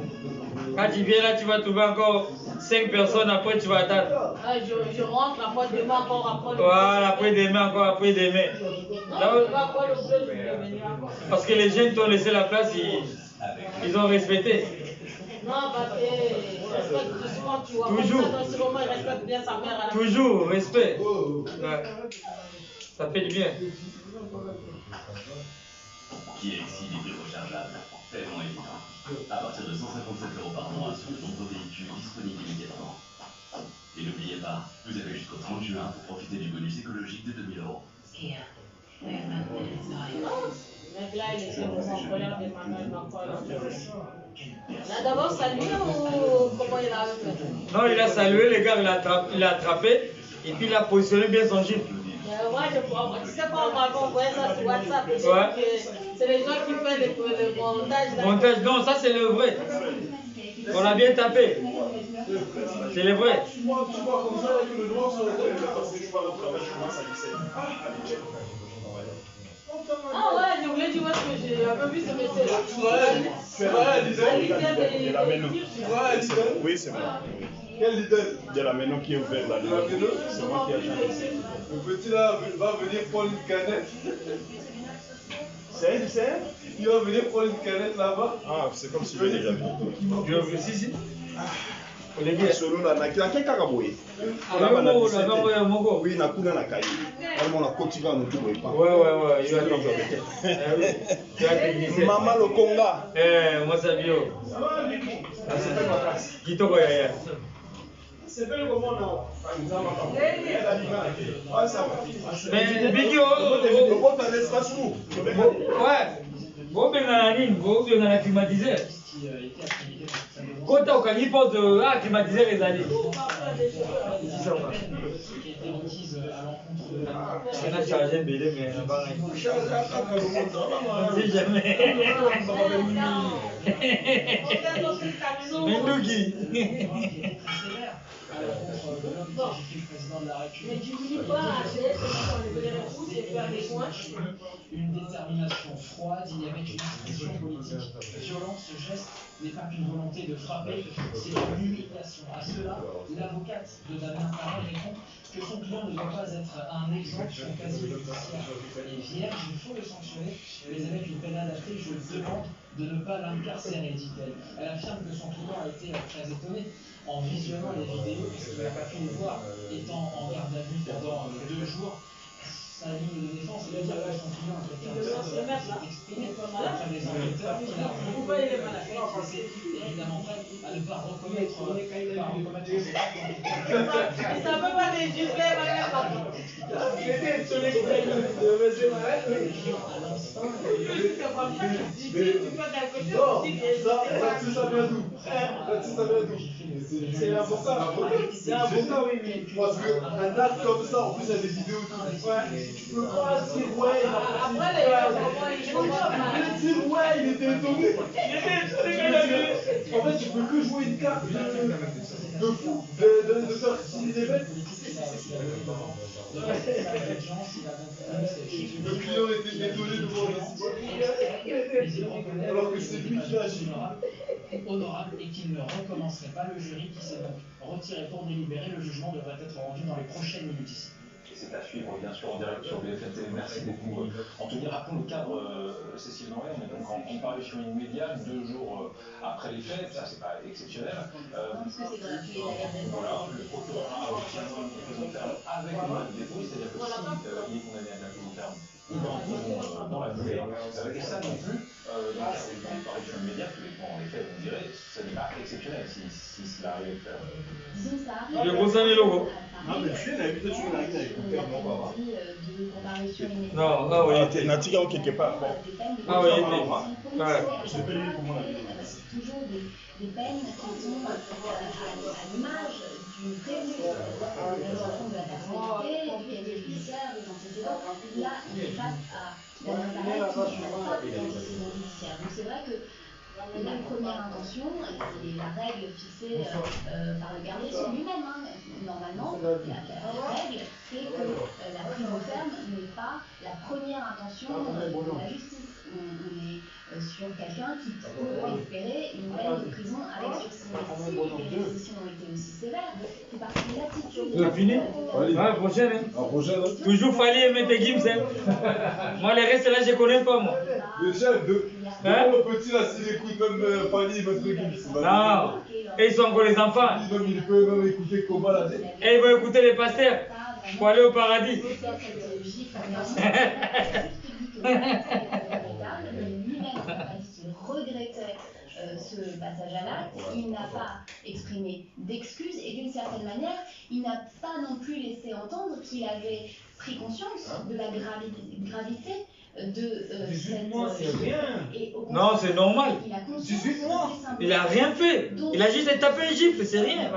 S2: Quand tu viens là, tu vas trouver encore 5 personnes, après tu vas attendre.
S10: Ah, je rentre, après demain encore, après.
S2: Voilà, après demain encore, après demain. Parce que les jeunes t'ont laissé la place, ils ont respecté.
S10: Non, parce que respecte souvent, tu vois.
S2: Toujours.
S10: Dans ce moment, il respecte bien sa mère.
S2: Toujours, respect. Ouais. Ça fait du bien.
S11: Qui est ici libre rechargeable? Tellement évident. À partir de 157 € par mois sur de nombreux véhicules disponibles immédiatement. Et n'oubliez pas, vous avez jusqu'au 30 juin pour profiter du bonus écologique de 2000 €.
S10: Mec, là, il était en colère d'Emmanuel Macron. Il a d'abord salué ou comment il a fait?
S2: Non, il a salué, le gars, il l'a attrapé et puis il a positionné bien son gif.
S10: Ouais, tu sais pas, on m'avait envoyé ça sur WhatsApp.
S2: Ouais.
S10: C'est les gens qui font le montage.
S2: Montage, non, ça c'est le vrai. On a bien tapé. C'est le vrai.
S5: Tu vois comme ça avec le noir sur le téléphone parce que je vois au travail, je commence à glisser.
S10: pas vu ce métier-là.
S3: Tu vois un
S5: De la Méno. Oui, c'est moi.
S3: Quel leader?
S5: De la Méno qui est ouvert là. C'est moi qui ai acheté.
S3: Le petit là va venir prendre une canette.
S5: C'est?
S3: Il va venir prendre une canette là-bas.
S5: Ah, c'est comme si je l'ai déjà vu.
S2: Tu as vu si.
S5: Les gars, solo là, na quel caraboye? Oui, na kuna na cahier. Alors on a continué à nous trouver pas.
S2: Ouais, il va tomber.
S5: Maman le Conga.
S2: Moi ça bio.
S5: Ça va, Vicky? C'est pas ma place.
S2: Kitoko yaya.
S5: C'est bien comment non? Ah, ça va.
S2: Mais Bigio,
S5: le bon t'as l'espace où?
S2: Ouais. Bon ben na nini, bon ben na climatiseur. Kota ukangi poste climatiseur ezali. On a chargé belé mais si jamais. Menduki.
S10: Mais tu dis pas,
S1: une détermination froide, il y avait une expression politique violente. Ce geste n'est pas qu'une volonté de frapper, c'est une humiliation. À cela, l'avocate de Damien Paré répond que son client ne doit pas être un exemple, son casier judiciaire est vierge, il faut le sanctionner, mais avec une peine adaptée, je demande de ne pas l'incarcérer, dit-elle. Elle affirme que son client a été très étonné en visionnant les vidéos, puisqu'il n'a pas pu les voir, étant en garde à vue pendant 2 jours. Sa ligne de défense est de dire que son client a quelqu'un de s'est exprimé auprès des enquêteurs qui l'a reconnu, évidemment prêt à ne pas recommettre ses actes.
S10: ça peut pas légiférer, c'était sur les
S3: c'est l'avocat. C'est avocat, oui. Parce qu'un acte comme ça, en plus, il y a des vidéos. Tu peux pas dire, ouais, il était étonné. En fait, tu peux que jouer une carte de fou, de faire signer des bêtes. Le client était étonné de voir les alors que c'est lui qui agit.
S1: Honorable et qu'il ne recommencerait pas. Le jury qui s'est donc retiré pour délibérer. Le jugement devrait être rendu dans les prochaines minutes ici.
S7: C'est à suivre bien sûr en direct sur BFM TV. Merci beaucoup. Anthony, rappelons le cadre, Cécile Noël. On est donc en comparution immédiate, 2 jours après les faits. Ça, c'est pas exceptionnel. Voilà, le procureur a reçu un homme de prison ferme avec un mandat de dépôt, c'est-à-dire que s'il est condamné à de la prison ferme, il est en prison dans la durée. Et ça non plus, dans le cadre d'une comparution immédiate, en effet, vous me direz, ce n'est pas exceptionnel si cela arrive de faire.
S2: Le gros sané logo.
S5: Non, mais tu es là, peut-être tu l'as avec ton père, non, pas.
S2: Non, là, oui.
S5: Natika, quelque part.
S2: Ah oui,
S5: ouais. Je sais pas comment on a
S9: C'est toujours des peines qui sont à l'image du prévu, de la personnalité, du casier judiciaire, des antécédents. Là, il est face à un appareil qui n'a pas d'antécédents judiciaires. Donc c'est vrai que la première intention, et la règle fixée par le garde des Sceaux lui-même, normalement, la règle, c'est que la prison ferme n'est pas la première intention de la justice. On est sur quelqu'un qui peut espérer une peine de prison avec sursis. Mais si les réquisitions ont été aussi sévères, c'est parce que l'attitude...
S2: Tu as fini? Ouais, prochaine. Toujours fallait mettre Gims. Moi, les restes là, je connais pas, moi.
S3: Le chef, le petit là, s'il écoute même Fanny, il va se Gims.
S2: Non, et ils sont encore les enfants.
S3: Il peut même écouter Coma là.
S2: Et ils vont écouter les pasteurs pour aller au paradis.
S9: Il regrettait ce passage à l'acte, il n'a pas exprimé d'excuses et d'une certaine manière, il n'a pas non plus laissé entendre qu'il avait pris conscience de la gravité de
S2: 18 mois, c'est rien.
S9: Et au
S2: Non, c'est normal.
S9: il a conscience
S2: 18 mois.
S9: que
S2: Il a rien fait. Il a juste tapé un gifle, c'est rien.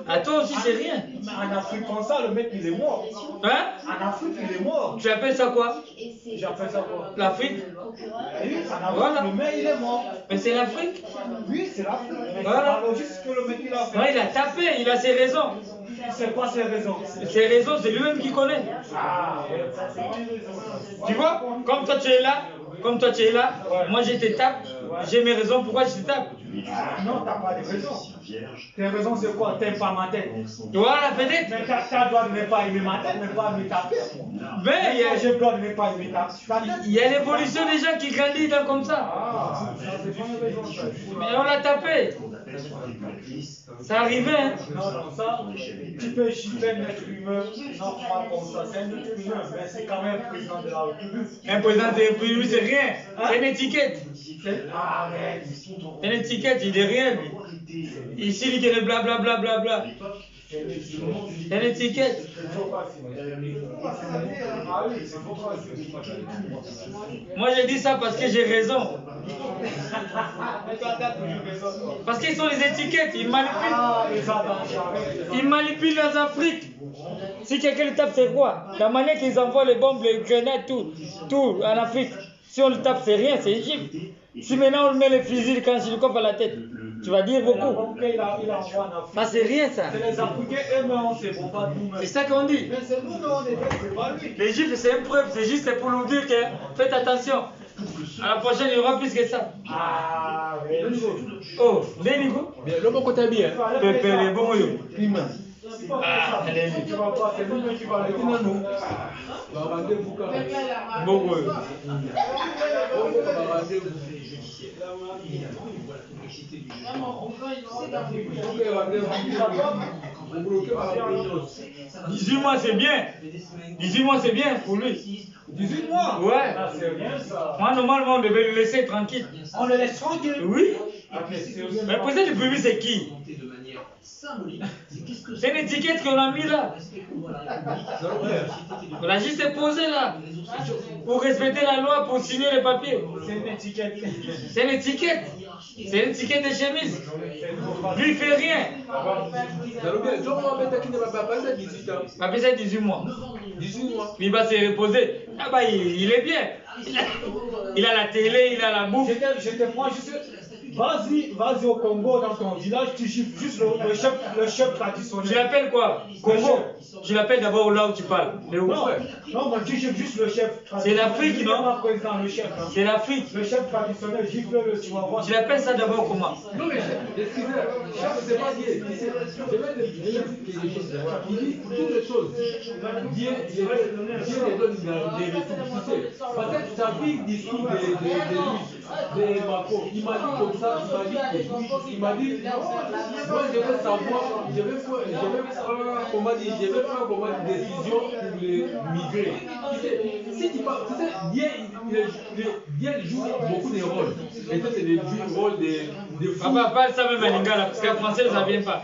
S2: À toi aussi, c'est rien.
S5: En Afrique comme ça, le mec il est mort.
S2: Hein?
S5: En Afrique il est mort.
S2: Tu appelles ça quoi?
S5: J'appelle ça quoi?
S2: L'Afrique?
S5: Oui, en Afrique,
S2: Voilà.
S5: le mec il est mort.
S2: Mais c'est l'Afrique.
S5: Oui, c'est l'Afrique. Mais
S2: Voilà.
S5: c'est logique ce que le mec il a fait.
S2: Ouais, il a tapé, il a ses raisons.
S5: C'est quoi ses raisons?
S2: Ses raisons, c'est lui-même qui connaît.
S5: Ah,
S2: Tu vois, comme toi tu es là, comme toi tu es là, moi je te tape, j'ai mes raisons pourquoi je te tape.
S3: Non, t'as pas de raison. Tes raisons c'est quoi? T'aimes pas ma tête.
S2: Voilà, peut-être.
S3: Mais t'as droit de ne pas aimer ma tête, mais pas me taper.
S2: Mais
S3: j'ai le droit de ne pas aimer ta tête.
S2: Il y a l'évolution des gens qui grandissent comme ça.
S3: Ah, c'est pas une raison.
S2: Mais on l'a tapé. Ça arrivait, hein?
S3: Non, ça, tu peux chiffrer un être humain normal comme ça, c'est un être humain, mais c'est quand même un président de la République.
S2: Un président de la République, c'est rien. C'est une étiquette.
S3: Arrête.
S2: C'est une étiquette, il est rien, lui. Ici, il est blablabla. Bla, bla, bla. C'est une étiquette. Moi, je dis ça parce que j'ai raison. Parce qu'ils sont les étiquettes, ils manipulent. Ils manipulent les Afriques. Si quelqu'un le tape, c'est quoi? La manière qu'ils envoient les bombes, les grenades, tout en Afrique. Si on le tape, c'est rien, c'est Égypte. Si maintenant on met les fusils quand je le coupe à la tête, tu vas dire beaucoup. Ça, c'est rien, ça.
S3: C'est les Africains eux-mêmes, c'est bon, pas nous-mêmes.
S2: C'est ça qu'on dit.
S3: Mais c'est nous, c'est pas lui.
S2: L'Égypte, c'est une preuve, c'est juste pour nous dire que faites attention. À la prochaine, il y aura plus que ça.
S3: Ah, oui.
S2: Oh, Dénigo?
S12: Bien, le bon côté bien.
S2: Pépé, les bons yeux.
S3: Ah, tu vas pas, c'est nous qui va le dire.
S2: Bon, oui. « 18 mois, c'est bien. 18 mois, c'est bien pour lui.
S3: 18 mois?
S2: Ouais.
S3: Ah, c'est rien ça.
S2: Moi, normalement, on devait le laisser tranquille.
S3: On le laisse tranquille?
S2: Oui.
S3: Ah, mais
S2: le président du pays, c'est qui? C'est une étiquette qu'on a mis là. On a juste posé là. Pour respecter la loi, pour signer les papiers.
S3: C'est une étiquette.
S2: C'est une étiquette. C'est une étiquette de chemise. Lui, il fait rien. Papier, c'est 18 mois.
S12: 18 mois.
S2: Il va se reposer. Ah bah, il est bien. Il a la télé, il a la bouffe.
S3: Je te prends juste. Vas-y au Congo, dans ton village, tu gifles juste le chef traditionnel.
S2: Tu l'appelles quoi? Congo? Je l'appelle d'abord là où tu parles.
S3: Non, moi tu gifles juste le chef traditionnel.
S2: C'est l'Afrique, non?
S3: Pas président, le chef.
S2: C'est l'Afrique.
S3: Le chef traditionnel, gifle-le, tu vas voir.
S2: Tu l'appelles ça d'abord comment?
S12: Non, mais excusez-moi, chef, c'est pas lié. Je vais le dire il dit toutes les choses. Dieu les donne des ressources. Parce que tu as vu le discours de Macron. Il m'a dit comme ça, il m'a dit, moi je veux savoir, je vais faire comment une décision pour les migrer. Si tu parles, tu sais, Dieu joue beaucoup de rôles. Et ça, c'est le rôle de fou.
S2: Papa, parle ça même à Lingala, parce qu'en français, ça ne vient pas.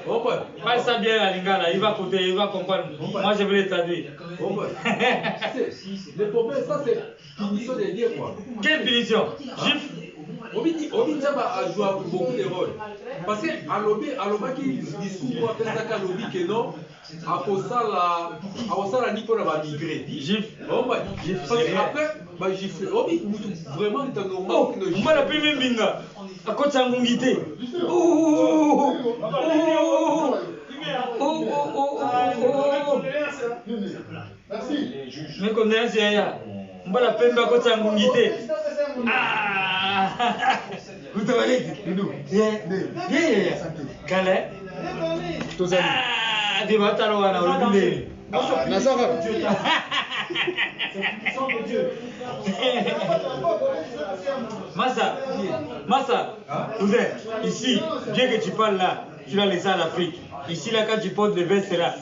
S2: Parle ça bien à Lingala, il va écouter, il va comprendre. Moi, je vais le traduire.
S12: Le problème, ça, c'est punition de Dieu, quoi.
S2: Quelle punition? Juif?
S12: Obi Tchamba a joué beaucoup de rôles. Parce que alobaki discours pour appeler ça qu'alobi que non, à cause ça ni pour la migrer.
S2: Juif.
S12: Parce qu'après, Juif. Obi vraiment c'est normal.
S2: Oh, on va l'appeler même binga. À côté de Ngongité. Oh.
S3: Merci.
S2: Mais comme on c'est là. On va l'appeler à côté de Ngongité. Ah. Vous te voyez, nous. Bien. Calais. Ah, des batailles là, on dit. Massa, vous êtes ici, bien que tu parles là, tu l'as laissé à l'Afrique. Ici, là, quand tu portes le veste là,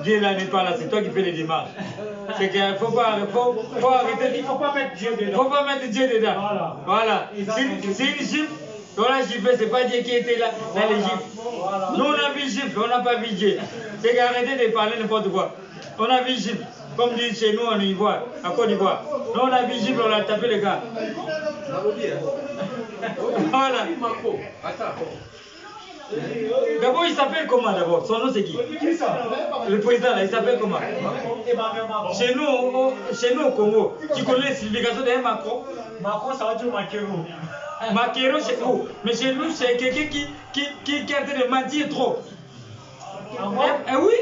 S2: Dieu là n'est pas là, c'est toi qui fais les démarches. C'est qu'il faut arrêter.
S3: Il ne faut pas mettre Dieu dedans.
S2: Il ne faut pas mettre Dieu dedans. Voilà. C'est une gifle. Dans la gifle, c'est pas Dieu qui était là dans les gifles. Nous, on a vu gifle, on n'a pas vu Dieu. C'est qu'arrêtez de parler n'importe quoi. On a vu gifle. Comme dit chez nous en Ivoire, à Côte d'Ivoire. Nous, on a vu gifle, on a tapé les gars. Voilà. D'abord, il s'appelle comment d'abord? Son nom c'est qui? Le président là, il s'appelle comment? Chez nous au Congo, tu connais la signification de Macron?
S3: Macron, ça veut dire Maquero.
S2: Maquero chez vous. Mais chez nous, c'est quelqu'un qui est en train de mentir trop. Eh oui?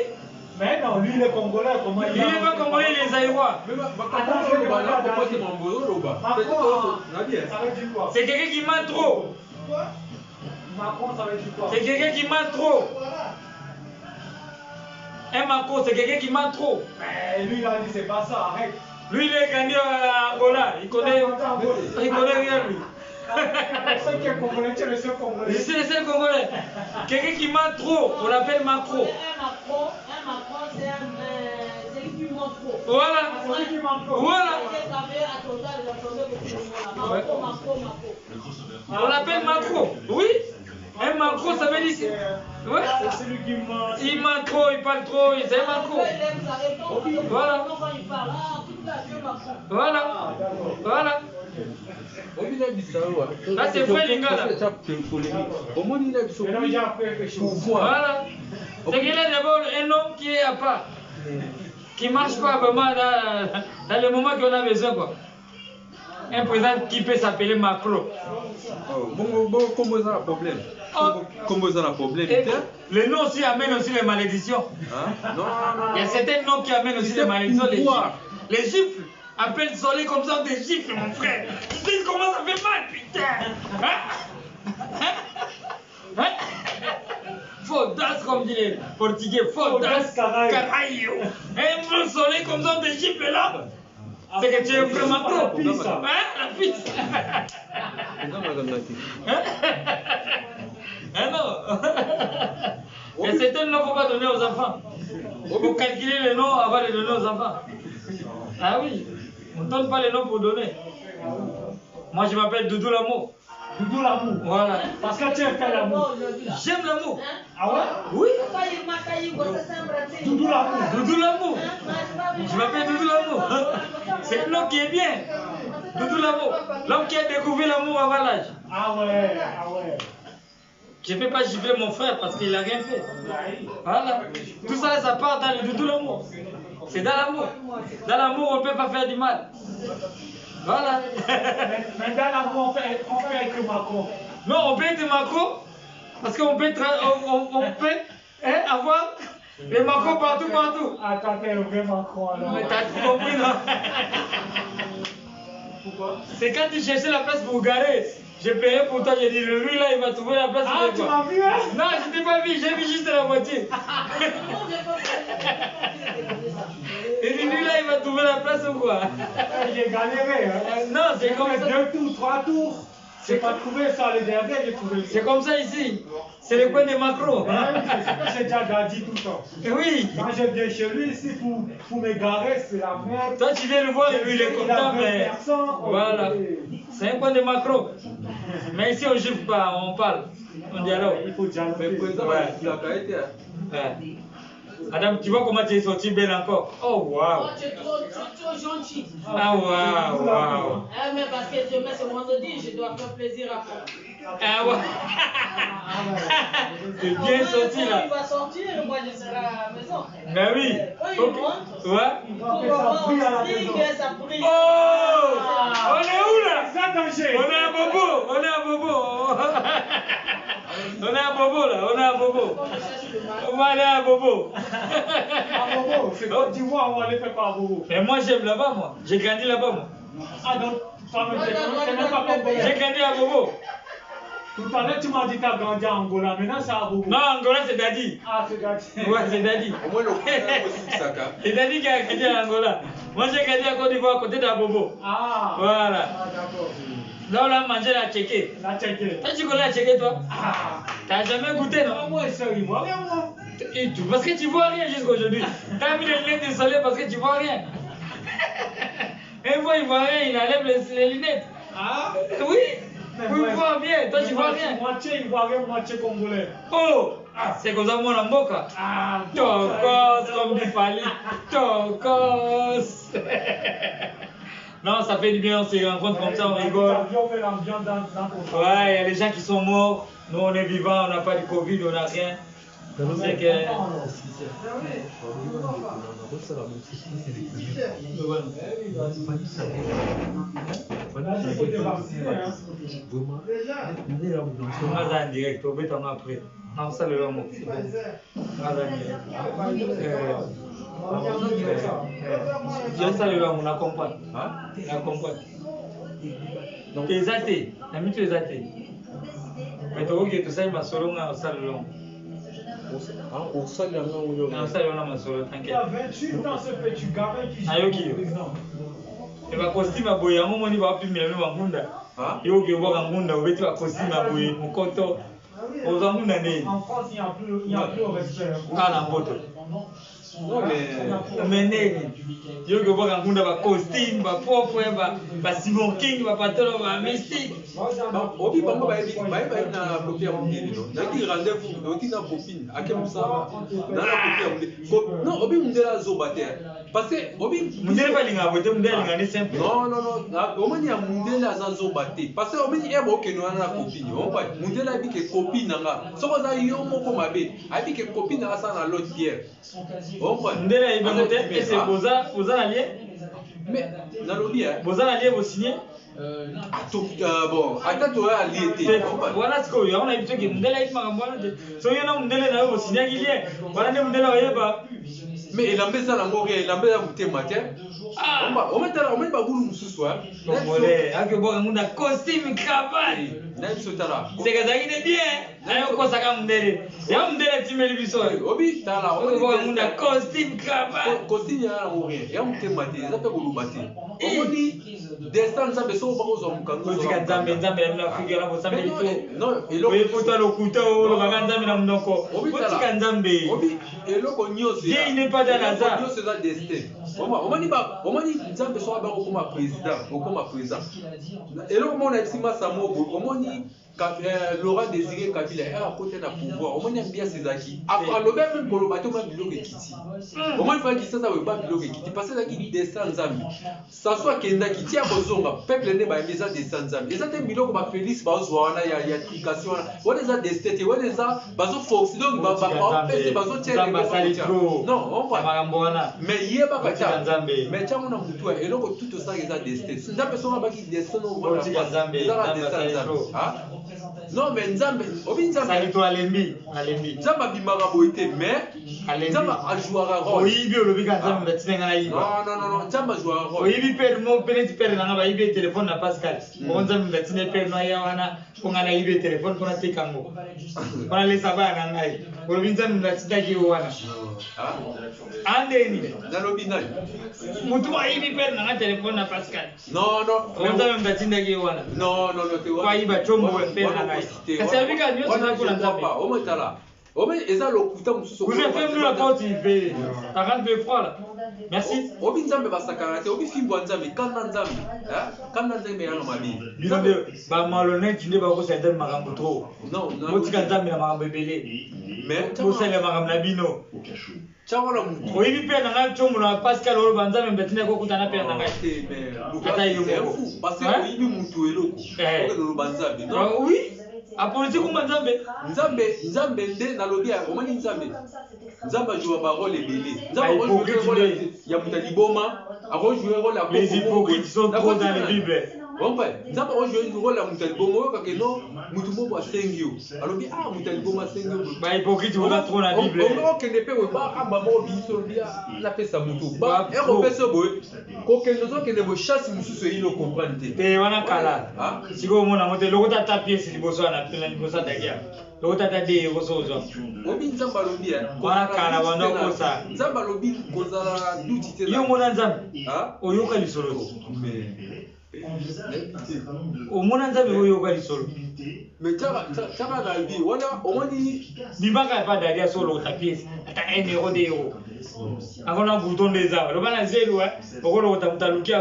S3: Mais non, lui, il est congolais. Comment il
S2: est pas congolais, il est zaïrois. C'est quelqu'un qui ment trop.
S3: Macron, ça veut dire quoi?
S2: C'est quelqu'un qui ment trop. Un Macron, c'est quelqu'un qui ment trop.
S3: Mais lui, il a dit, c'est pas ça, arrête.
S2: Lui, il est gagné à Angola. Il connaît rien, lui.
S3: Personne qui est congolais, tu es le seul congolais.
S2: Je suis le seul congolais. Quelqu'un qui ment trop, on l'appelle Macron.
S10: Un Macron, c'est lui qui ment trop.
S2: Voilà.
S3: C'est lui qui ment trop.
S2: Voilà. On l'appelle Macron. Oui. Un Macron, ça veut dire. Ouais.
S3: C'est celui qui ment.
S2: Il ment trop, il parle trop, c'est Macron. Voilà. Voilà. Voilà. Là, c'est Frère Lingala. Voilà. C'est qu'il est d'abord un homme qui est à part. Qui ne marche pas vraiment dans le moment qu'on a besoin, quoi. Un président qui peut s'appeler Macron.
S12: Comment ça, le problème? Comment ça, le problème?
S2: Les noms aussi amènent aussi les malédictions.
S12: Non.
S2: Il y a certains noms qui amènent aussi les malédictions. Les gifles. Appelle Soleil comme ça des gifles, mon frère. Tu sais comment ça fait mal, putain. Fodas, comme dit les Portugais. Fodas, caralho. Un Soleil comme ça des gifles là. C'est que tu es vraiment trop. La pisse. Non. Et certains noms, il ne faut pas donner aux enfants. Il faut calculer les noms avant de les donner aux enfants. Ah oui, on ne donne pas les noms pour donner. Moi, je m'appelle Doudou l'amour.
S3: Doudou l'amour.
S2: Voilà.
S3: Parce que tu aimes faire l'amour.
S2: J'aime l'amour.
S3: Ah ouais?
S2: Oui.
S3: Doudou l'amour.
S2: Doudou l'amour. Je m'appelle Doudou l'amour. C'est un nom qui est bien. Doudou l'amour. L'homme qui a découvert l'amour avant l'âge.
S3: Ah ouais.
S2: Je ne peux pas gifler mon frère parce qu'il n'a rien fait. Voilà. Tout ça, ça part dans le Doudou l'amour. C'est dans l'amour. Dans l'amour, on ne peut pas faire du mal. Voilà.
S3: Mais dans l'amour, on peut être Macron.
S2: Non, on peut être Macron parce qu'on peut, avoir les Macron partout.
S3: Attends, t'es un vrai Macron alors.
S2: Mais t'as tout compris, non?
S3: Pourquoi?
S2: C'est quand tu cherchais la place pour garer. J'ai payé pour toi, j'ai dit, lui là, il va trouver la place.
S3: Ah, tu m'as vu, hein?
S2: Non, je t'ai pas vu, j'ai vu juste la moitié. Et lui là, il va trouver la place ou quoi?
S3: J'ai galéré, hein?
S2: Non, c'est comme ça.
S3: 2 tours, 3 tours. J'ai pas trouvé ça, le dernier, j'ai trouvé ça.
S2: C'est comme ça ici. C'est le coin de Macron.
S3: J'ai déjà dit tout le temps.
S2: Oui.
S3: Quand je viens chez lui ici pour me garer, c'est la merde.
S2: Toi, tu viens le voir et lui, il est content, mais. Voilà. C'est un coin de Macron. Mais ici, on ne gifle pas, on parle. On dialogue.
S3: Il faut dialoguer.
S12: Mais président, il a qualité.
S2: Madame, tu vois comment tu es sorti belle encore? Oh, waouh!
S10: Tu es trop gentil.
S2: Ah, waouh!
S10: Mais parce que demain c'est vendredi, je dois faire plaisir à toi.
S2: Ah, ouais! C'est bien sorti là.
S10: Il va sortir, moi je serai à la maison.
S2: Ben oui! Ouais?
S10: Ça brille.
S2: Oh! On est où là? On est à Bobo! On est à Bobo! On est à Bobo là, on est à Bobo. On va aller à Bobo.
S3: À Bobo, c'est Côte d'Ivoire, on va aller faire quoi à Bobo?
S2: Mais moi j'aime là-bas, moi. J'ai grandi là-bas, moi.
S3: Ah donc, ça me c'est même pas congolais.
S2: J'ai grandi à Bobo.
S3: Tout à l'heure, tu m'as dit que tu as grandi à Angola, maintenant c'est à Bobo.
S2: Non, Angola c'est Dadi.
S3: Ah, c'est Dadi.
S2: Ouais, c'est Dadi.
S12: Au moins, le aussi, Saka.
S2: C'est Dadi qui a grandi à Angola. Moi j'ai grandi à Côte d'Ivoire à côté d'Abobo.
S3: Ah.
S2: Voilà.
S3: Ah, d'accord.
S2: Là, on a mangé la tchéké.
S3: La tchéké.
S2: Toi, tu connais la tchéké, toi?
S3: Ah.
S2: T'as jamais goûté, non?
S3: Moi, je suis ivoirien, moi.
S2: Et tout, parce que tu vois rien jusqu'aujourd'hui. T'as mis les lunettes de soleil parce que tu vois rien. Un fois, il voit rien, il enlève les lunettes.
S3: Ah?
S2: Oui. Pour voir bien, toi tu vois rien.
S3: Moitié ivoirien, moitié congolais.
S2: Oh! C'est comme ça, mon amboka.
S3: Ah,
S2: Tokos, comme dit Fali. Tokos. Non, ça fait du bien, on se rencontre comme ça, on rigole. Ouais, il y a les gens qui sont morts. Nous, on est vivants, on n'a pas de Covid, on n'a rien. C'est que. On va en direct, on va t'en après. Non, ça le mot. on accompagne. On accompagne. Les athées, la mythe des athées. Mais tu vois que tout ça, il m'a solo dans le salon.
S12: Au salon,
S2: il
S3: y a 28 ans, ce fait, tu gamin qui
S2: et ma costume à boyer, à un moment, il va plus me munda. Il faut que je vois un munda, où tu vas costume à boyer, mon coton. Aux amours d'année.
S3: En France, il n'y a plus de respect.
S2: Ah, la moto. Non, mais il faut que je vois un munda, un costume, un propre, un Simon King, un patron, un mystique.
S12: Obi bango ba na copie on dit non. Naki rendez-vous, on dit na copine, à quel ça na copie on. Non, obi mundela zo bater. Parce que obi
S2: mundela ba linga bote mundela linga ni simple.
S12: Non, o mani ya mundela za zo bater. Parce que obi ebo ke no na copine. On pa mundela bi ke copine nga. Soko za yo moko mabe, abi ke copine nga sa na l'autre pierre. On pa
S2: mundela ibe mote et c'est posa allié.
S12: Mais na lobi
S2: posa allié vous signer.
S12: Bon, attends, tu as allié.
S2: Voilà ce qu'on a. On a dit que Mundela est marrant. So il y a Mundela là au signer qu'il est. Voilà ne Mundela ouais pas.
S12: Mais il a mis ça dans mon il a mis ça monter matin. On met pas boulot ce soir.
S2: Donc voilà, avec bon Munda costume cravate. C'est que ça il est bien. Ayo ko saka Mundela. Ya Mundela timeli biso.
S12: Obi tala.
S2: On voit Munda costume cravate.
S12: Costume ya mourir. Ya monter matin. Ça peut vous battre. On dit destin ça beso ba ko zo mukango.
S2: Nzambe na Afrika na bosambe ito. Non, il faut toi le couteau, le baganda na mnoko. Otika Nzambe.
S12: Obi eloko nyoso.
S2: Dieu il n'est pas dans hasard.
S12: Nyoso za destin. Omani Nzambe so ba ko comme président. Eloko mona sima samobo. Omani Laurent Désiré Kabila a côté d'un pouvoir. Au moins, il y a bien ses acquis. Après, le même pour le bateau, il y a des Kitty. Au moins, il faut qu'il ça ne veut pas de Kitty. Parce que il descend Zami. Ça soit qu'il y a qui tient aux hommes, peuple n'est pas mis à descendre Zami. Et ça, c'est un bilot comme Félix Bazoana, il y a trication. On les a destés, on les a Bazo Fox, donc Bazo tient non, on va. Mais il y a pas de mais tiens, on a un tout. Et donc, tout ça, ils ont destés. C'est une personne qui descend au monde. Ils ont descendu Zami. Non mais Nzambe, obi Nzambe.
S2: Ça lui alembi.
S12: Nzambe bimaka boité mais Nzambe a joué un rôle.
S2: Oyibi olobi ka Nzambe batinga na yiba.
S12: Non, Nzambe a joué un rôle.
S2: Oyibi père mo peneti père na ba yibi téléphone na Pascal. Bon Nzambe batinga père na ya wana ponga na yibi téléphone pona tekango. Pona le saba na ngai. Olobi Nzambe batinga ki wana. Andeni.
S12: Nalobi nani.
S2: Mutu wa yibi père na téléphone na Pascal.
S12: Non.
S2: Nzambe batinga ki wana.
S12: Non, te
S2: wa yiba chombo père na ngai. C'est avec un Dieu qui n'a pas Nzambe.
S12: Omen eza lokuta mususu.
S2: Vous avez fait la porte il fait 42 fois là. Merci.
S12: Obi Nzambe basakana te, obi fimbo Nzambe, kana Nzambe. Kana Nzambe yana mabi.
S2: Bizonde ba malhonnête tu ne ba ko sente makambo trop.
S12: Non.
S2: Motika Nzambe na makambo ebele. Mais ko sele makambo na bino.
S12: Chakola mutu.
S2: Oyibi pe na nga chomo na Pascal olo Nzambe mbetina ko kutana pe na nga.
S12: Mais ata yo moko. Parce que oyibi mutu eloko. Ko lo Nzambe.
S2: Non. Oui. A politique ou Nzambe?
S12: Nzambe nde nalobi ya omani Nzambe. Nzambe joue ba rôle ebele. Nzambe joue rôle ya mutali boma, a joué rôle ya
S2: les hypocrites sont trop dans la Bible.
S12: Bon ben, Nzambe joue rôle ya mutali boma ka ke no mutu mo ba sengio. Alobi mutali boma sengio.
S2: Ba hypocrite va trop dans la Bible.
S12: On ke ne pe we ba amba mo biso bia la pesa mutu. Ba e ko pesa boy. Ko ke nozo ke ne bo chasse mususu ilo comprendre.
S2: Te wana kala. Siko mona mote lokota tapie si liboso na pela liboso takia. Lokota tade boso zo.
S12: Obi Nzambe lobi
S2: wana kala wana kosa.
S12: Nzambe lobi kozala duti te.
S2: Yo mona Nzambe. Oyoka lisolo. Omona Nzambe oyoka lisolo.
S12: Mais tchaka na bi wana omoni
S2: bibaka pa dalia solo tapie. Ata 1 euro de euro. Akona bouton des arbres. Le bana zelo okolo tamuta luki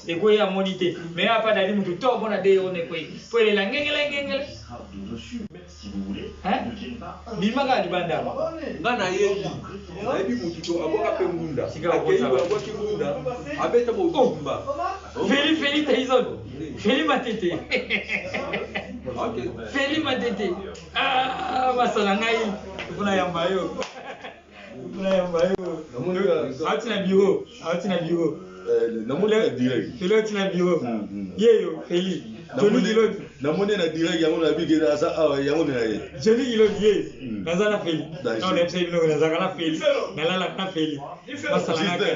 S2: e ko ya monité. Mais apa dali mutu to bona de euro ne ko. Po ele la ngengele. Bimaka libanda.
S12: Ngana yebi. Yebi mutu to aboka pe ngunda. Aboki ngunda. Abeta mo kumba.
S2: Feli Tyson. Feli Matete.
S12: OK.
S2: Feli Matete. Masala ngai. Kuna yamba yo. Atina bureau.
S12: Namuna direct.
S2: Feli atina bureau. Yeyo Feli. Johnny Gilot.
S3: Na monnaie na direct yango na bi ke ça ah yango na ye.
S2: Johnny Gilot ye. Nazala feli. Non les c'est no nazala feli. Nalala na feli. Masala na.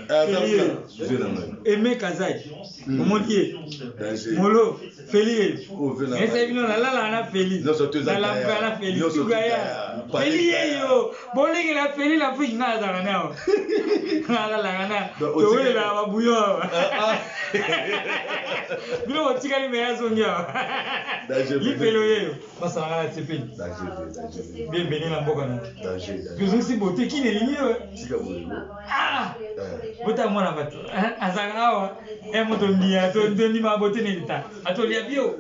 S3: Ah ça.
S2: Aimé Kazai. Montier. Molo feli. Mais c'est no nalala na feli.
S3: Non surtout ça.
S2: Nalala feli. Tugaya. Feli yo. Bolingi la feli la fi na za na. Nalala na. Towe la mabuyo. Bilo otikali meya zongia. Lipelo yeyo. Masala na tsepeli. Bienvenue na mboka na. Toujours si beauté qui n'est lié. Ah. Bota mwana bato. Azanga awa. Moto ndia to ndoni ma beauté nita. Atolia bio.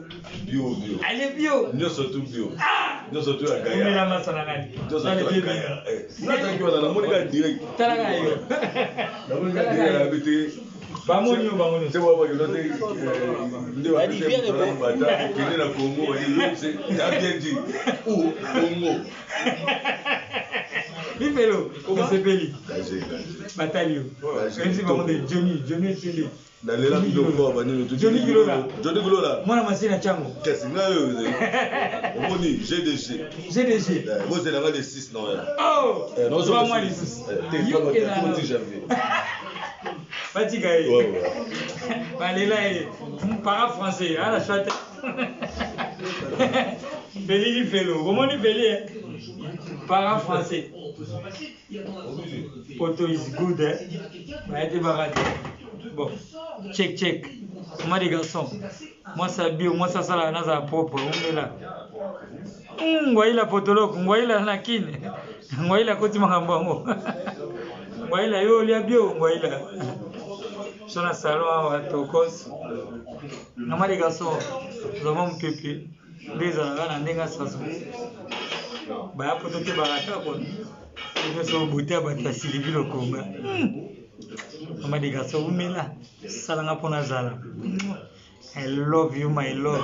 S3: Bio.
S2: Ale bio.
S3: Nyo surtout bio. Nyo surtout la gaya.
S2: Mela masala ngani.
S3: Nyo surtout la gaya. Na tanki wana na monika direct.
S2: Talaga yo.
S3: Na monika direct la biti.
S2: Bamoni.
S3: C'est bon parce que l'autre ndio alifia de bata kile na Congo c'est bien dit ou Congo.
S2: Lipelo, comment s'appelle? Batalio. Même si vraiment de Johnny Chili.
S3: Na lela biloko bani tout.
S2: Johnny Gilola. Mwana masina chango.
S3: Qu'est-ce nga yo? Omoni GDG. Vous c'est là les 6 non.
S2: Oh. Non, c'est pas moi les 6.
S3: T'es jamais.
S2: Batigaye. Balela para français, la chouette. Beli Lipelo, comment ni Beli? Para français. Photo is good, Bon, check. Moi les garçons, moi ça bio, moi ça la naza propre, on est là. Ngwaila potoloko, ngwaila nakine. Ngwaila koti makambango. Ngwaila yo lia bio, ngwaila. Sur le salon à Tokos. Nama les garçons, nous avons un pépé. Des années, on a un sas. Bah, pour tout le baraka, quoi. Nous sommes boutés à battre Sylvie le combat. Nama les garçons, vous mettez là. Salanga pour Nazala. I love you, my love.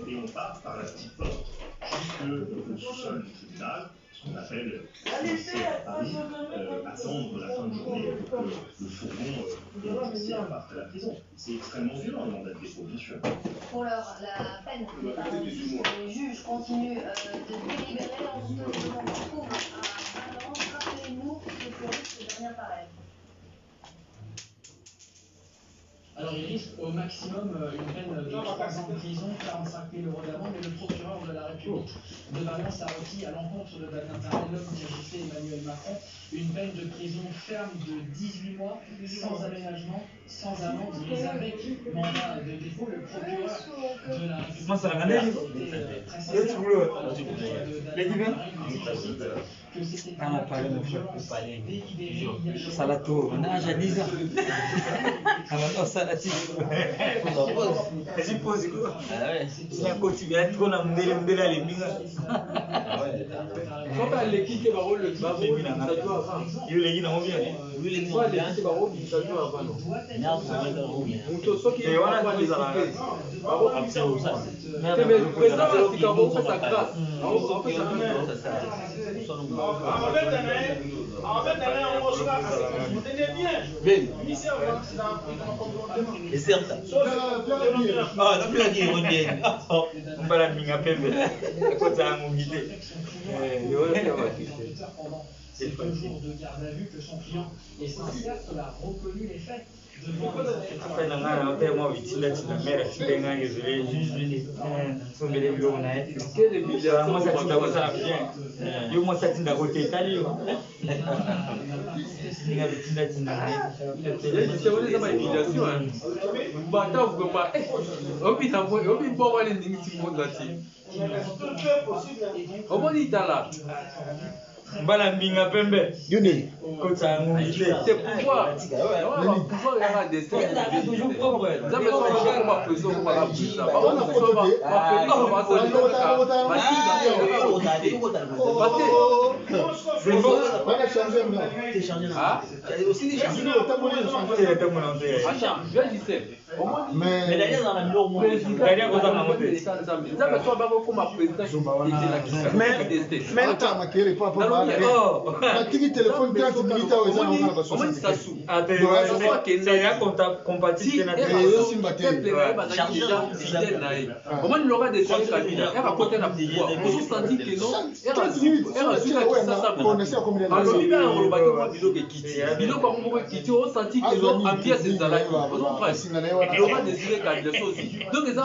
S7: Et on part par la petite porte jusqu'au sous-sol du tribunal. On appelle à Paris, attendre la fin de journée pour que le fourgon judiciaire parte à la prison. C'est extrêmement violent, un mandat de dépôt, bien sûr.
S9: Pour l'heure, la peine n'est pas rendue. Les juges continuent de délibérer. On se retrouve à 1 an. Rappelez-nous ce que risque de dernière pareille.
S1: Alors il risque au maximum une peine de 3 ans de prison, 45 000 € d'amende, mais le procureur de la République de Valence a requis à l'encontre de Damien Tarel, l'homme qui a giflé Emmanuel Macron, une peine de prison ferme de 18 mois, sans aménagement, sans amende, mais avec mandat de dépôt. Le procureur de la République
S2: Moi, ça l'a regardé, on a parlé de ça. Salato, on a déjà 10 ans. Alors, salati. Vas-y, pose quoi. Si un côté bien trop, on a modèle les mingas.
S12: Quand tu as l'équipe qui va rouler le babo, ça doit avant.
S2: Il y a les gens qui
S12: vont bien. Ça doit avant. On qui va pas les arrêter. Mais le président, c'est quand on fait sa grâce. On fait sa grâce.
S10: En fait, vous tenez bien.
S13: Et certes. Ah, non plus la guerre, on est.
S2: On va la minga pembe. Quand ça a mon guidé.
S1: C'est 2 jours de garde à vue que son client est sincère, qu'il a reconnu les faits.
S2: Après, on a un terme de la mère, qui est un juge, son bébé, on a été. Moi, ça tient d'abord ça bien. Yo, moi, ça tient d'abord tes talons. Il y a des petits
S12: c'est vrai, ça m'a évidation. Bata, vous pas. On peut pas voir les lignes qui montent là-dessus. Comment il est là?
S2: Bala mbinga pembe.
S13: Yuni.
S2: Kota ngumite.
S12: C'est pouvoir. Pouvoir est destin.
S2: Toujours propre.
S12: Ça me semble que ma prison va la prison. On a fait
S2: c'est bon.
S13: T'es changé là. Aussi des changements. Mais derrière dans la mur,
S2: derrière vous en avez
S12: ça me semble que ma président était là. Mais
S13: batiki téléphone 30 minutes awa eza na ba 60.
S12: C'est compatible na
S13: esimba te.
S12: Comment il aura des choses comme ça? Elle va côté la pouvoir. On se sentit que non. Elle a su la qui ça. Alors il a un bateau bilo que quitte. Bilo comme on quitte, on sentit que non ambiance c'est ça là. Il aura désiré garder les choses. Donc ça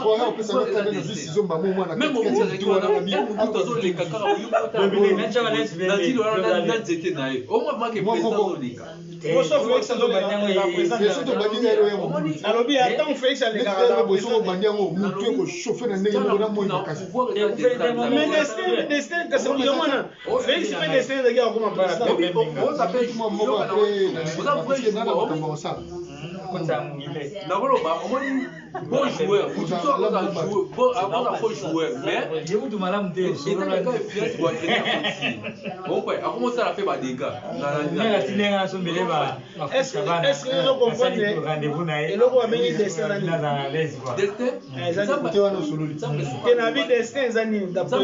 S12: même au bout de toi là, bien beaucoup de choses les caca au moins que président
S3: Bonsoir Félix Andobanyango la présidente. Alobi attends Félix alekaka la
S13: boso banyango mutu ko chauffer na ndenge ngona mo makasi.
S3: Mais destin que c'est yomana. Félix fait destin de gars comme président.
S13: On s'appelle moi mo après na parce que nana batambo ça.
S12: Bon joueur, bon joueur, mais
S2: je vous demande à me dire,
S12: bon quoi, à comment ça a fait des dégâts?
S3: Est-ce que vous comprenez? Et le roi Méni destin destin? Que la vie destin zani d'abord.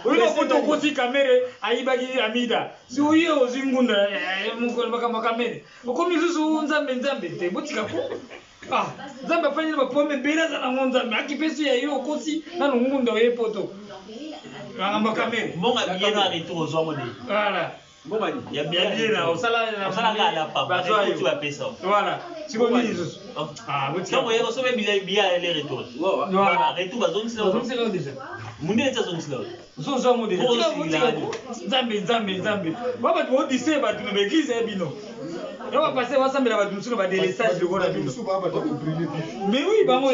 S2: Uyo kuto kuti kamere aibagi amida si uyo zingunda mukolo makama kamere ukomi zuzu nzambe te butika ko nzambe afanye bapome bera za nzambe akipesu ya yo kosi na ngunda yepoto amba kamere
S6: monga biena retour aux hommes
S2: voilà
S6: Bomani,
S2: il y a bien là, au salaire
S6: la papa, tu vas payer ça.
S2: Voilà, tu vas me dire.
S6: Ah, vous savez, on se met bien les retours. Voilà, retour à zone slot.
S2: Déjà.
S6: Mundé est à zone slot.
S2: Zozo modé. Zambe. Baba tu odissé ba tu me kize bino. On va passer ensemble là ba tu sur ba délestage de gona bino. Mais oui, ba moi.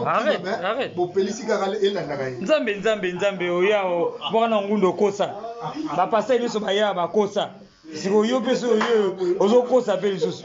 S2: Arrête.
S13: Bo pelisika kale elanda
S2: Nzambe oyao bwana ngundo kosa. Ba passer biso ba ya ba kosa. Siko yo peso yo ozo kosa pe lisusu.